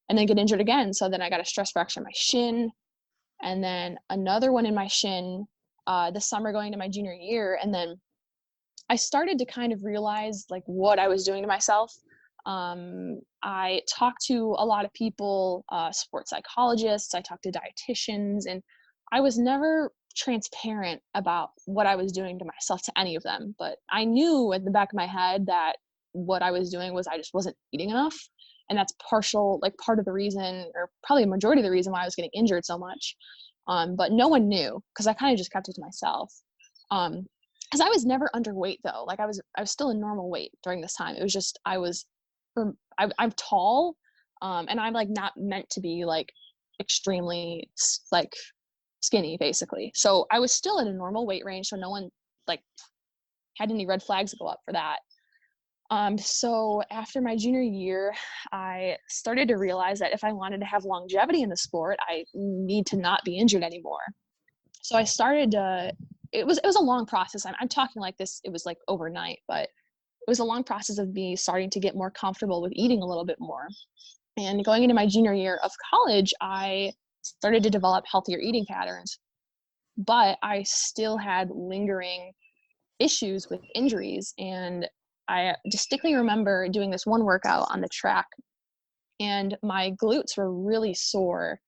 Speaker 3: and then get injured again. So then I got a stress fracture in my shin, and then another one in my shin this summer going to my junior year. And then I started to kind of realize like what I was doing to myself. I talked to a lot of people, sports psychologists, I talked to dietitians, and I was never transparent about what I was doing to myself to any of them. But I knew at the back of my head that what I was doing was I just wasn't eating enough. And that's part of the reason, or probably a majority of the reason why I was getting injured so much. But no one knew because I kind of just kept it to myself. Because I was never underweight though. Like I was still in normal weight during this time. It was just I'm tall, and I'm like not meant to be like extremely like skinny basically. So I was still in a normal weight range, so no one like had any red flags go up for that. So after my junior year, I started to realize that if I wanted to have longevity in the sport, I need to not be injured anymore. So I started to. It was a long process. I'm talking like this. It was like overnight, but it was a long process of me starting to get more comfortable with eating a little bit more. And going into my junior year of college, I started to develop healthier eating patterns, but I still had lingering issues with injuries. And I distinctly remember doing this one workout on the track, and my glutes were really sore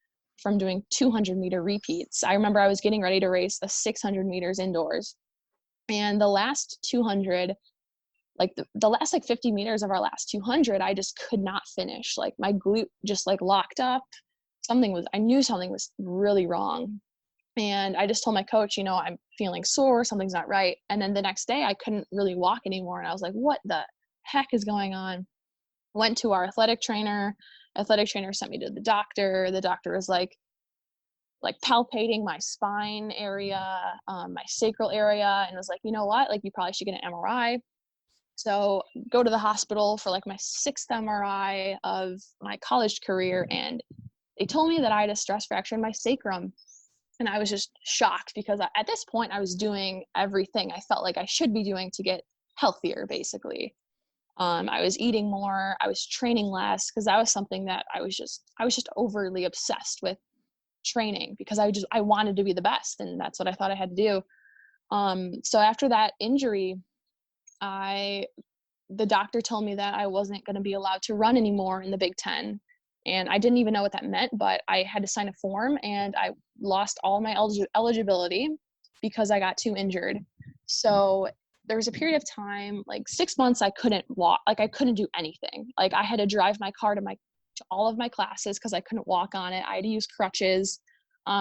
Speaker 3: from doing 200-meter repeats. I remember I was getting ready to race a 600 meters indoors, and the last 200, like the last like 50 meters of our last 200, I just could not finish. Like my glute just like locked up. I knew something was really wrong. And I just told my coach, I'm feeling sore, something's not right. And then the next day I couldn't really walk anymore. And I was like, what the heck is going on? Went to our athletic trainer. Athletic trainer sent me to the doctor. The doctor was like palpating my spine area, my sacral area, and was like, you know what? Like you probably should get an MRI. So go to the hospital for like my 6th MRI of my college career. And they told me that I had a stress fracture in my sacrum. And I was just shocked because at this point I was doing everything I felt like I should be doing to get healthier, basically. I was eating more, I was training less, because that was something that I was just overly obsessed with training, because I wanted to be the best, and that's what I thought I had to do. So after that injury, the doctor told me that I wasn't going to be allowed to run anymore in the Big Ten. And I didn't even know what that meant, but I had to sign a form, and I lost all my eligibility because I got too injured. So there was a period of time, like 6 months, I couldn't walk. Like I couldn't do anything. Like I had to drive my car to all of my classes because I couldn't walk on it. I had to use crutches.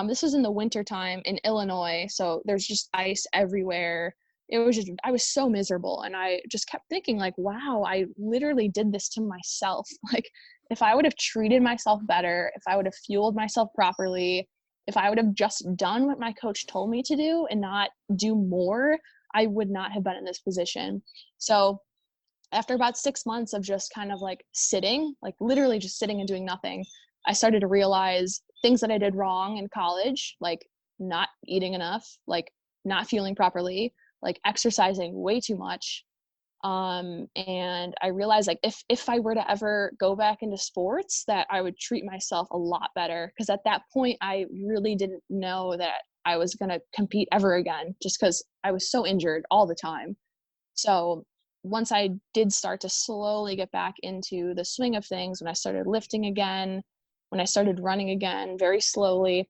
Speaker 3: This was in the winter time in Illinois, so there's just ice everywhere. I was so miserable, and I just kept thinking like, wow, I literally did this to myself. Like, if I would have treated myself better, if I would have fueled myself properly, if I would have just done what my coach told me to do and not do more, I would not have been in this position. So after about 6 months of just kind of like sitting, like literally just sitting and doing nothing, I started to realize things that I did wrong in college, like not eating enough, like not fueling properly, like exercising way too much. And I realized like if I were to ever go back into sports, that I would treat myself a lot better. Because at that point, I really didn't know that I was going to compete ever again, just because I was so injured all the time. So once I did start to slowly get back into the swing of things, when I started lifting again, when I started running again, very slowly,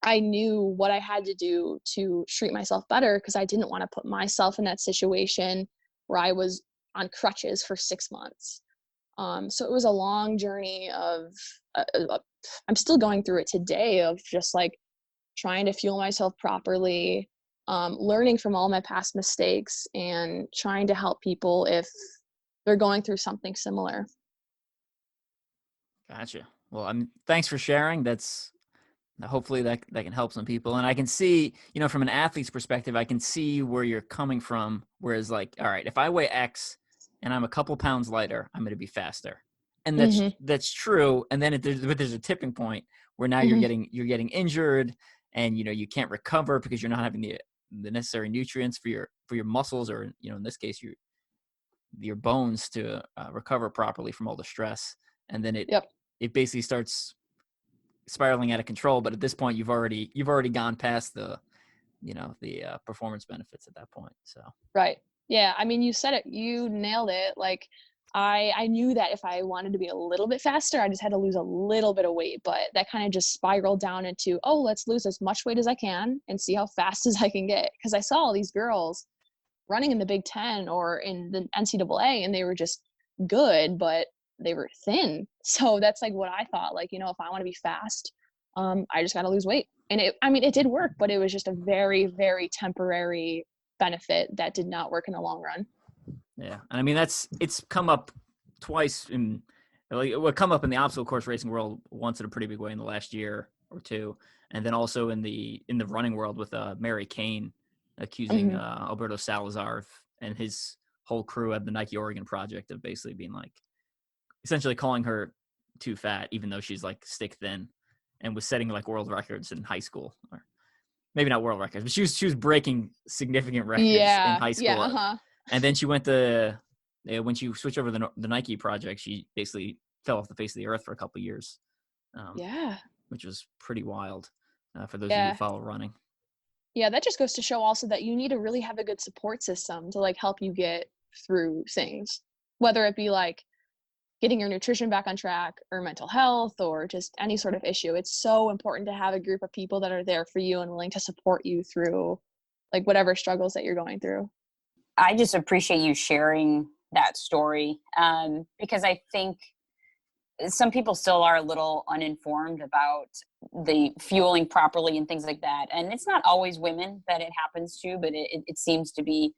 Speaker 3: I knew what I had to do to treat myself better, because I didn't want to put myself in that situation where I was on crutches for 6 months. So it was a long journey of, I'm still going through it today, of just like trying to fuel myself properly, learning from all my past mistakes, and trying to help people if they're going through something similar.
Speaker 1: Gotcha. Well, thanks for sharing. That's hopefully that can help some people. And I can see, from an athlete's perspective, I can see where you're coming from. Whereas like, all right, if I weigh X and I'm a couple pounds lighter, I'm going to be faster. And that's true. And then there's a tipping point where now you're getting injured, and, you can't recover because you're not having the necessary nutrients for your muscles, or, in this case, your bones to recover properly from all the stress. And then it basically starts spiraling out of control. But at this point, you've already gone past the performance benefits at that point. So
Speaker 3: right. Yeah, I mean, you said it, you nailed it. Like, I knew that if I wanted to be a little bit faster, I just had to lose a little bit of weight. But that kind of just spiraled down into, oh, let's lose as much weight as I can and see how fast as I can get. Because I saw all these girls running in the Big Ten or in the NCAA, and they were just good, but they were thin. So that's like what I thought. Like, if I want to be fast, I just got to lose weight. And it did work, but it was just a very, very temporary benefit that did not work in the long run.
Speaker 1: Yeah. And I mean, it's come up twice it would come up in the obstacle course racing world once in a pretty big way in the last year or two. And then also in the running world with Mary Kane accusing Alberto Salazar and his whole crew at the Nike Oregon project of basically being like, essentially calling her too fat, even though she's like stick thin, and was setting like world records in high school, or maybe not world records, but she was breaking significant records in high school.
Speaker 3: Yeah,
Speaker 1: And then she went when she switched over the Nike project, she basically fell off the face of the earth for a couple of years. Which was pretty wild for those of you who follow running.
Speaker 3: Yeah, that just goes to show also that you need to really have a good support system to like help you get through things, whether it be like getting your nutrition back on track, or mental health, or just any sort of issue. It's so important to have a group of people that are there for you and willing to support you through like whatever struggles that you're going through.
Speaker 2: I just appreciate you sharing that story, because I think some people still are a little uninformed about the fueling properly and things like that. And it's not always women that it happens to, but it seems to be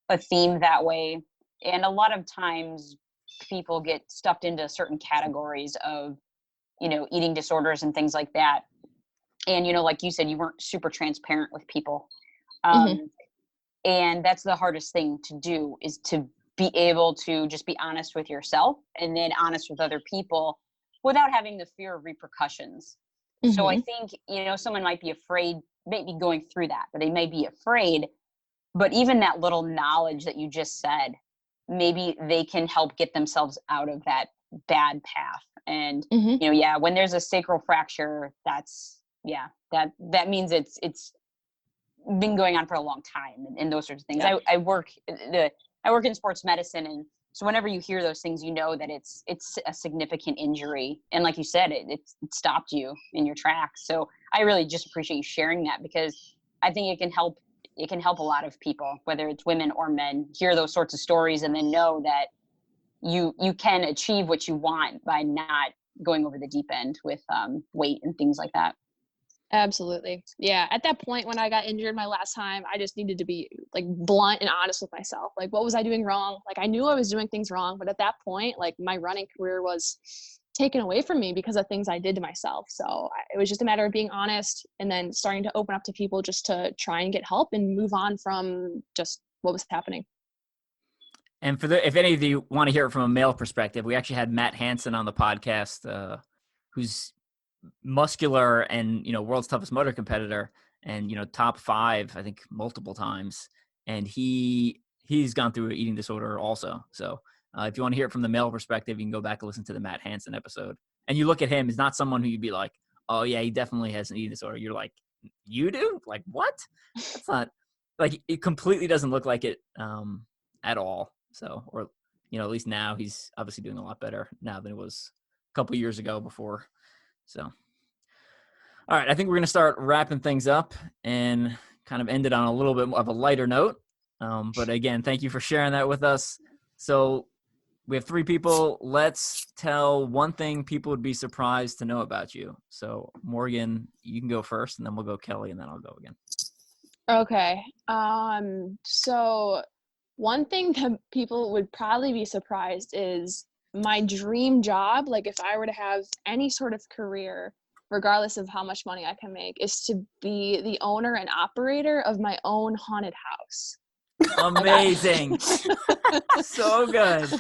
Speaker 2: a theme that way. And a lot of times people get stuffed into certain categories of, eating disorders and things like that. And, like you said, you weren't super transparent with people. And that's the hardest thing to do, is to be able to just be honest with yourself and then honest with other people without having the fear of repercussions. So I think, someone might be afraid, maybe going through that, but they may be afraid, but even that little knowledge that you just said, maybe they can help get themselves out of that bad path. And, when there's a sacral fracture, that means it's been going on for a long time, and those sorts of things. I work in sports medicine, and so whenever you hear those things, that it's a significant injury, and like you said, it stopped you in your tracks. So I really just appreciate you sharing that, because I think it can help a lot of people, whether it's women or men, hear those sorts of stories and then know that you can achieve what you want by not going over the deep end with weight and things like that.
Speaker 3: Absolutely. Yeah. At that point when I got injured my last time, I just needed to be like blunt and honest with myself. Like, what was I doing wrong? Like, I knew I was doing things wrong, but at that point, like, my running career was taken away from me because of things I did to myself. So it was just a matter of being honest and then starting to open up to people just to try and get help and move on from just what was happening.
Speaker 1: And if any of you want to hear it from a male perspective, we actually had Matt Hansen on the podcast, who's muscular and, world's toughest motor competitor and, top 5, I think multiple times. And he's gone through an eating disorder also. So if you want to hear it from the male perspective, you can go back and listen to the Matt Hansen episode. And you look at him, he's not someone who you'd be like, oh yeah, he definitely has an eating disorder. You're like, you do? Like, what? That's not like, it completely doesn't look like it at all. So, or, at least now he's obviously doing a lot better now than it was a couple years ago before. So, all right, I think we're going to start wrapping things up and kind of end it on a little bit of a lighter note. But again, thank you for sharing that with us. So we have 3 people. Let's tell one thing people would be surprised to know about you. So Morgan, you can go first, and then we'll go Kelly, and then I'll go again.
Speaker 3: Okay. So one thing that people would probably be surprised is my dream job. Like, if I were to have any sort of career, regardless of how much money I can make, is to be the owner and operator of my own haunted house.
Speaker 1: Amazing. So good.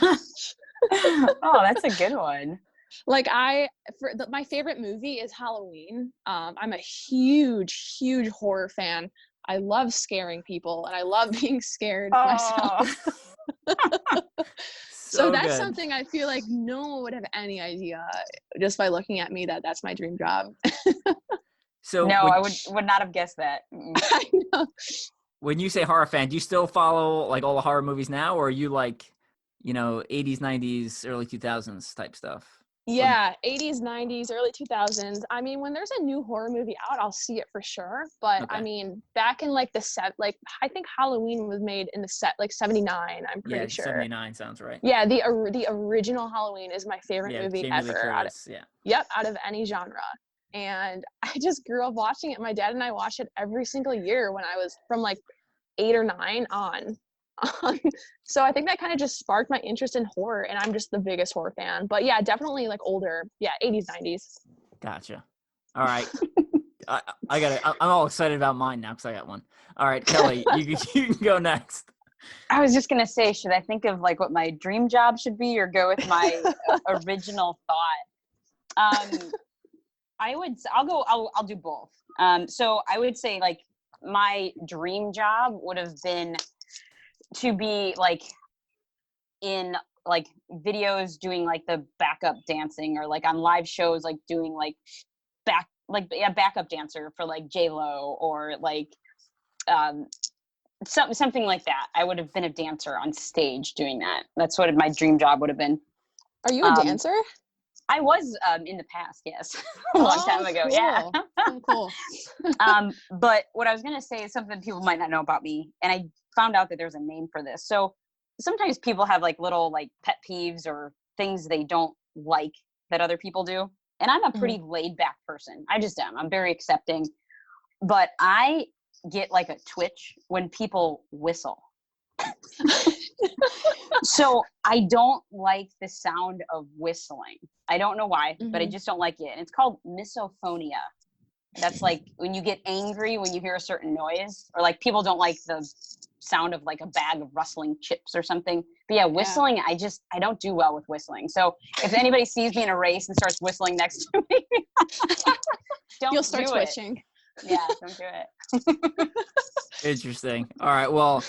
Speaker 2: Oh, that's a good one.
Speaker 3: Like, my favorite movie is Halloween. I'm a huge horror fan. I love scaring people, and I love being scared myself. So that's
Speaker 1: good.
Speaker 3: something I feel like no one would have any idea just by looking at me that's my dream job.
Speaker 1: So
Speaker 2: no, I would not have guessed that.
Speaker 3: I know.
Speaker 1: When you say horror fan, do you still follow like all the horror movies now, or are you like, 80s, 90s, early 2000s type stuff?
Speaker 3: Yeah, 80s, 90s, early 2000s. I mean, when there's a new horror movie out, I'll see it for sure. But
Speaker 1: Okay.
Speaker 3: I mean, back in like I think Halloween was made in the 79. I'm pretty sure.
Speaker 1: 79 sounds right.
Speaker 3: Yeah, the original Halloween is my favorite movie
Speaker 1: Jamie Lee
Speaker 3: ever.
Speaker 1: Curtis,
Speaker 3: Out of any genre. And I just grew up watching it. My dad and I watched it every single year when I was from like 8 or 9 on. So I think that kind of just sparked my interest in horror, and I'm just the biggest horror fan. But yeah, definitely like older. Yeah, 80s, 90s.
Speaker 1: Gotcha. All right. I got it. I'm all excited about mine now because I got one. All right, Kelly, you can go next.
Speaker 2: I was just going to say, should I think of like what my dream job should be or go with my original thought? I'll do both. So I would say like my dream job would have been to be like in like videos doing like the backup dancing, or like on live shows, like doing like backup dancer for like J-Lo, or like something like that. I would have been a dancer on stage doing that. That's what my dream job would have been.
Speaker 3: Are you a dancer?
Speaker 2: I was in the past, yes. A long time ago.
Speaker 3: Cool.
Speaker 2: Yeah.
Speaker 3: Cool.
Speaker 2: But what I was going to say is something people might not know about me. And I found out that there's a name for this. So sometimes people have like little like pet peeves or things they don't like that other people do. And I'm a pretty laid back person. I just am. I'm very accepting. But I get like a twitch when people whistle. So I don't like the sound of whistling. I don't know why, but I just don't like it. And it's called misophonia. That's like when you get angry when you hear a certain noise, or like people don't like the sound of like a bag of rustling chips or something. But yeah, whistling, I don't do well with whistling. So if anybody sees me in a race and starts whistling next to me,
Speaker 3: You'll start twitching.
Speaker 2: Yeah, don't do it.
Speaker 1: Interesting. All right. Well,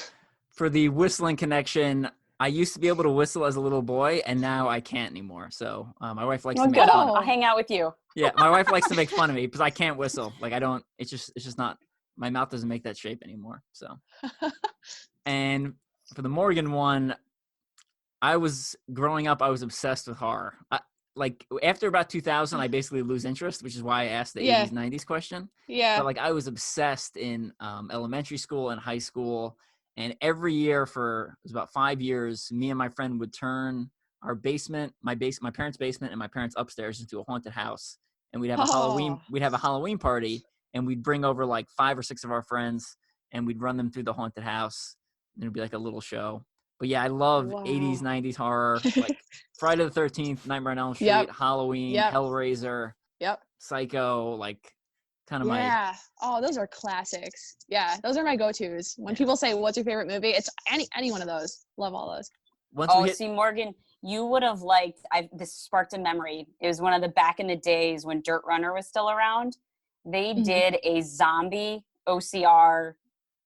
Speaker 1: for the whistling connection, I used to be able to whistle as a little boy, and now I can't anymore. So my wife likes to make fun of me.
Speaker 2: I'll hang out with you.
Speaker 1: Yeah, my wife likes to make fun of me because I can't whistle. Like I don't. It's just not. My mouth doesn't make that shape anymore. So, and for the Morgan one, I was growing up. I was obsessed with horror. Like after about 2000, I basically lose interest, which is why I asked the 80s, 90s question.
Speaker 3: Yeah.
Speaker 1: But like I was obsessed in elementary school and high school. And every year for it was about 5 years, me and my friend would turn our basement, my parents' basement and my parents' upstairs into a haunted house. And we'd have a Halloween party. and we'd bring over like 5 or 6 of our friends, and we'd run them through the haunted house. And it'd be like a little show. But yeah, I love
Speaker 3: Wow.
Speaker 1: 80s, 90s horror, like Friday the 13th, Nightmare on Elm Street,
Speaker 3: Yep.
Speaker 1: Halloween,
Speaker 3: Yep.
Speaker 1: Hellraiser,
Speaker 3: Yep.
Speaker 1: Psycho, like kind of my.
Speaker 3: Yeah. Oh, those are classics. Yeah, those are my go-tos. When people say, "What's your favorite movie?" It's any one of those. Love all those.
Speaker 1: Once
Speaker 2: Oh,
Speaker 1: we hit,
Speaker 2: see, Morgan, you would have liked. This sparked a memory. It was one of the back in the days when Dirt Runner was still around. They
Speaker 3: Mhm.
Speaker 2: did a zombie OCR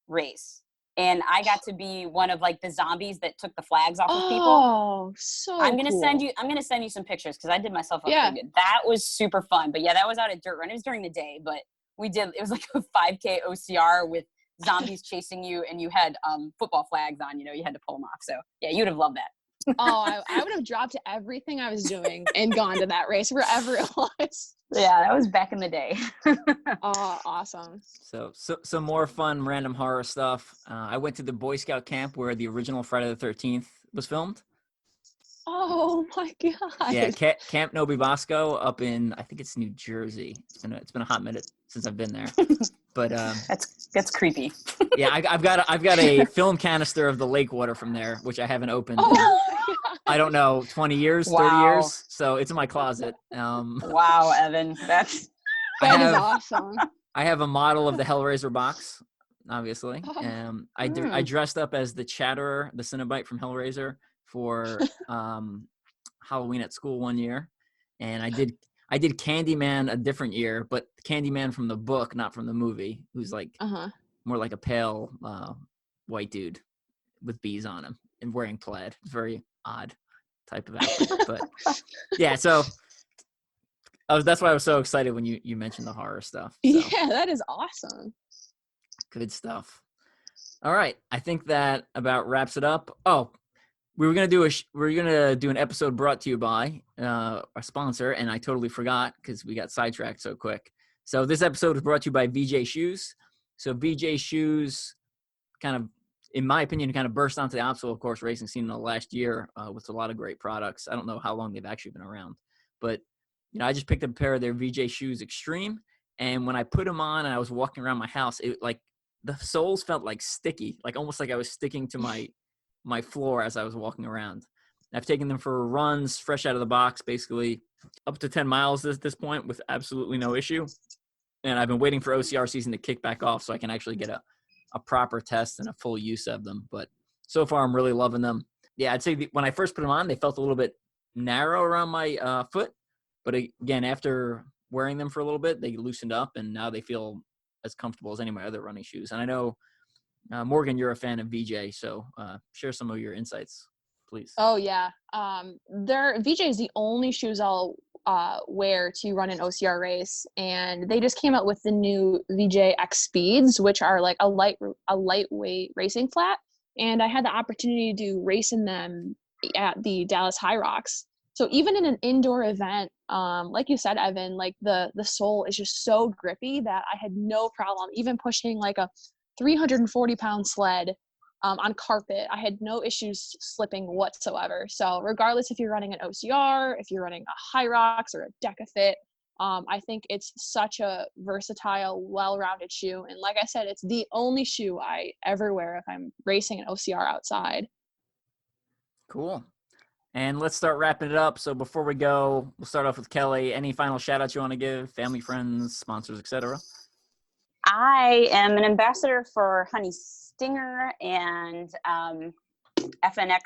Speaker 2: race, and I got to be one of like the zombies that took the flags off of people.
Speaker 3: Oh, so
Speaker 2: I'm gonna
Speaker 3: cool.
Speaker 2: send you some pictures because I did myself up
Speaker 3: Yeah.
Speaker 2: pretty good. That was super fun. But yeah, that was out at Dirt Run. It was during the day, but it was like a 5K OCR with zombies chasing you, and you had football flags on. You had to pull them off. So yeah, you'd have loved that.
Speaker 3: Oh, I would have dropped everything I was doing and gone to that race wherever it was.
Speaker 2: Yeah, that was back in the day.
Speaker 3: Oh, awesome.
Speaker 1: so some more fun random horror stuff. I went to the Boy Scout camp where the original Friday the 13th was filmed.
Speaker 3: Oh my God.
Speaker 1: Yeah, Camp Nobi Bosco up in, I think it's New Jersey. It's been a hot minute since I've been there, but
Speaker 2: That's creepy.
Speaker 1: yeah, I've got a film canister of the lake water from there, which I haven't opened.
Speaker 3: Oh
Speaker 1: in,
Speaker 3: my God.
Speaker 1: I don't know, 20 years, 30
Speaker 2: Wow.
Speaker 1: years. So it's in my closet.
Speaker 2: Wow, Evan, that's
Speaker 3: That is awesome.
Speaker 1: I have a model of the Hellraiser box, obviously.
Speaker 3: Oh.
Speaker 1: I dressed up as the Chatterer, the Cenobite from Hellraiser, for Halloween at school one year, and I did Candyman a different year, but Candyman from the book, not from the movie, who's like more like a pale white dude with bees on him and wearing plaid. Very odd type of outfit, but yeah. So that's why I was so excited when you mentioned the horror stuff. So.
Speaker 3: Yeah, that is awesome.
Speaker 1: Good stuff. All right, I think that about wraps it up. Oh, we were gonna do an episode brought to you by our sponsor, and I totally forgot because we got sidetracked so quick. So this episode is brought to you by VJ Shoes. So VJ Shoes, kind of, in my opinion, kind of burst onto the obstacle course racing scene in the last year with a lot of great products. I don't know how long they've actually been around, but I just picked up a pair of their VJ Shoes Extreme, and when I put them on and I was walking around my house, it like the soles felt like sticky, like almost like I was sticking to my floor as I was walking around. I've taken them for runs, fresh out of the box, basically up to 10 miles at this point with absolutely no issue. And I've been waiting for OCR season to kick back off so I can actually get a proper test and a full use of them. But so far, I'm really loving them. Yeah, I'd say when I first put them on, they felt a little bit narrow around my foot. But again, after wearing them for a little bit, they loosened up, and now they feel as comfortable as any of my other running shoes. And I know, Morgan, you're a fan of VJ, so share some of your insights, please.
Speaker 3: Oh yeah, VJ is the only shoes I'll wear to run an OCR race, and they just came out with the new VJ X Speeds, which are like a lightweight racing flat. And I had the opportunity to race in them at the Dallas HYROX. So even in an indoor event, like you said, Evan, like the sole is just so grippy that I had no problem even pushing like a 340-pound sled on carpet. I had no issues slipping whatsoever. So regardless if you're running an OCR, if you're running a HYROX or a DecaFit, I think it's such a versatile, well-rounded shoe. And like I said, it's the only shoe I ever wear if I'm racing an OCR outside.
Speaker 1: Cool. And let's start wrapping it up. So before we go, we'll start off with Kelly. Any final shout outs you want to give? Family, friends, sponsors, etc.?
Speaker 2: I am an ambassador for Honey Stinger and FNX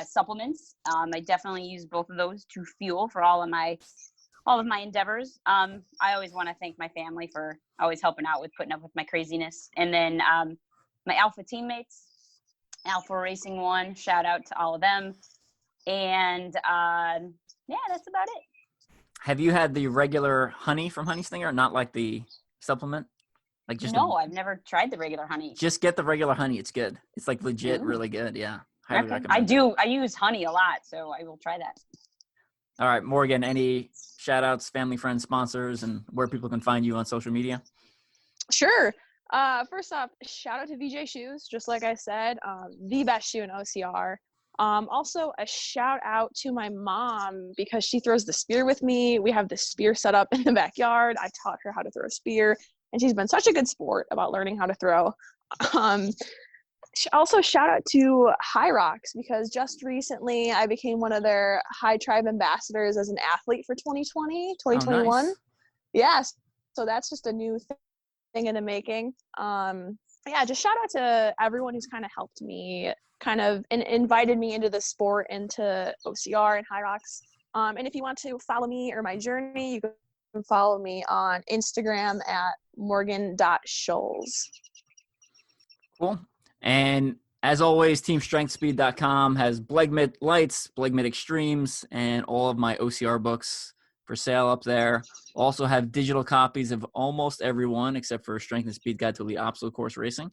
Speaker 2: supplements. I definitely use both of those to fuel for all of my endeavors. I always want to thank my family for always helping out with putting up with my craziness. And then my Alpha teammates, Alpha Racing One, shout out to all of them. And yeah, that's about it.
Speaker 1: Have you had the regular honey from Honey Stinger, not like the supplement? Like just
Speaker 2: no, I've never tried the regular honey.
Speaker 1: Just get the regular honey. It's good. It's like legit, really good. Yeah. Highly recommend it.
Speaker 2: I use honey a lot, so I will try that.
Speaker 1: All right, Morgan, any shout outs, family, friends, sponsors, and where people can find you on social media?
Speaker 3: Sure. First off, shout out to VJ Shoes. Just like I said, the best shoe in OCR. Also a shout out to my mom because she throws the spear with me. We have the spear set up in the backyard. I taught her how to throw a spear. and she's been such a good sport about learning how to throw. Also, shout out to HYROX, because just recently I became one of their High Tribe ambassadors as an athlete for 2021.
Speaker 1: Oh, nice.
Speaker 3: Yes. So that's just a new thing in the making. Yeah, just shout out to everyone who's kind of helped me kind of and invited me into the sport, into OCR and HYROX. And if you want to follow me or my journey, you can follow me on Instagram at morgan.schulz.
Speaker 1: Cool. And as always, teamstrengthspeed.com has Blegmit Lights, Blegmit Extremes, and all of my OCR books for sale up there. Also have digital copies of almost every one except for Strength and Speed Guide to Elite Obstacle Course Racing.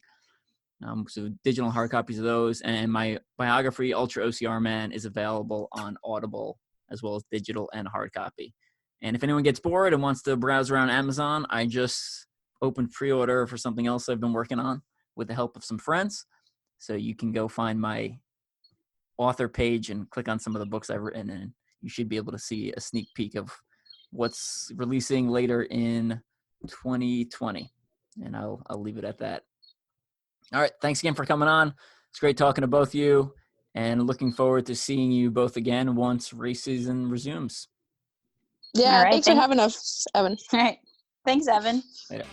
Speaker 1: So digital and hard copies of those. And my biography, Ultra OCR Man, is available on Audible as well as digital and hard copy. And if anyone gets bored and wants to browse around Amazon, I just opened pre-order for something else I've been working on with the help of some friends. So you can go find my author page and click on some of the books I've written, and you should be able to see a sneak peek of what's releasing later in 2020. And I'll leave it at that. All right. Thanks again for coming on. It's great talking to both of you, and looking forward to seeing you both again once race season resumes.
Speaker 3: Yeah,
Speaker 2: All right,
Speaker 3: thanks for having us, Evan.
Speaker 2: All right. Thanks, Evan.
Speaker 1: Later.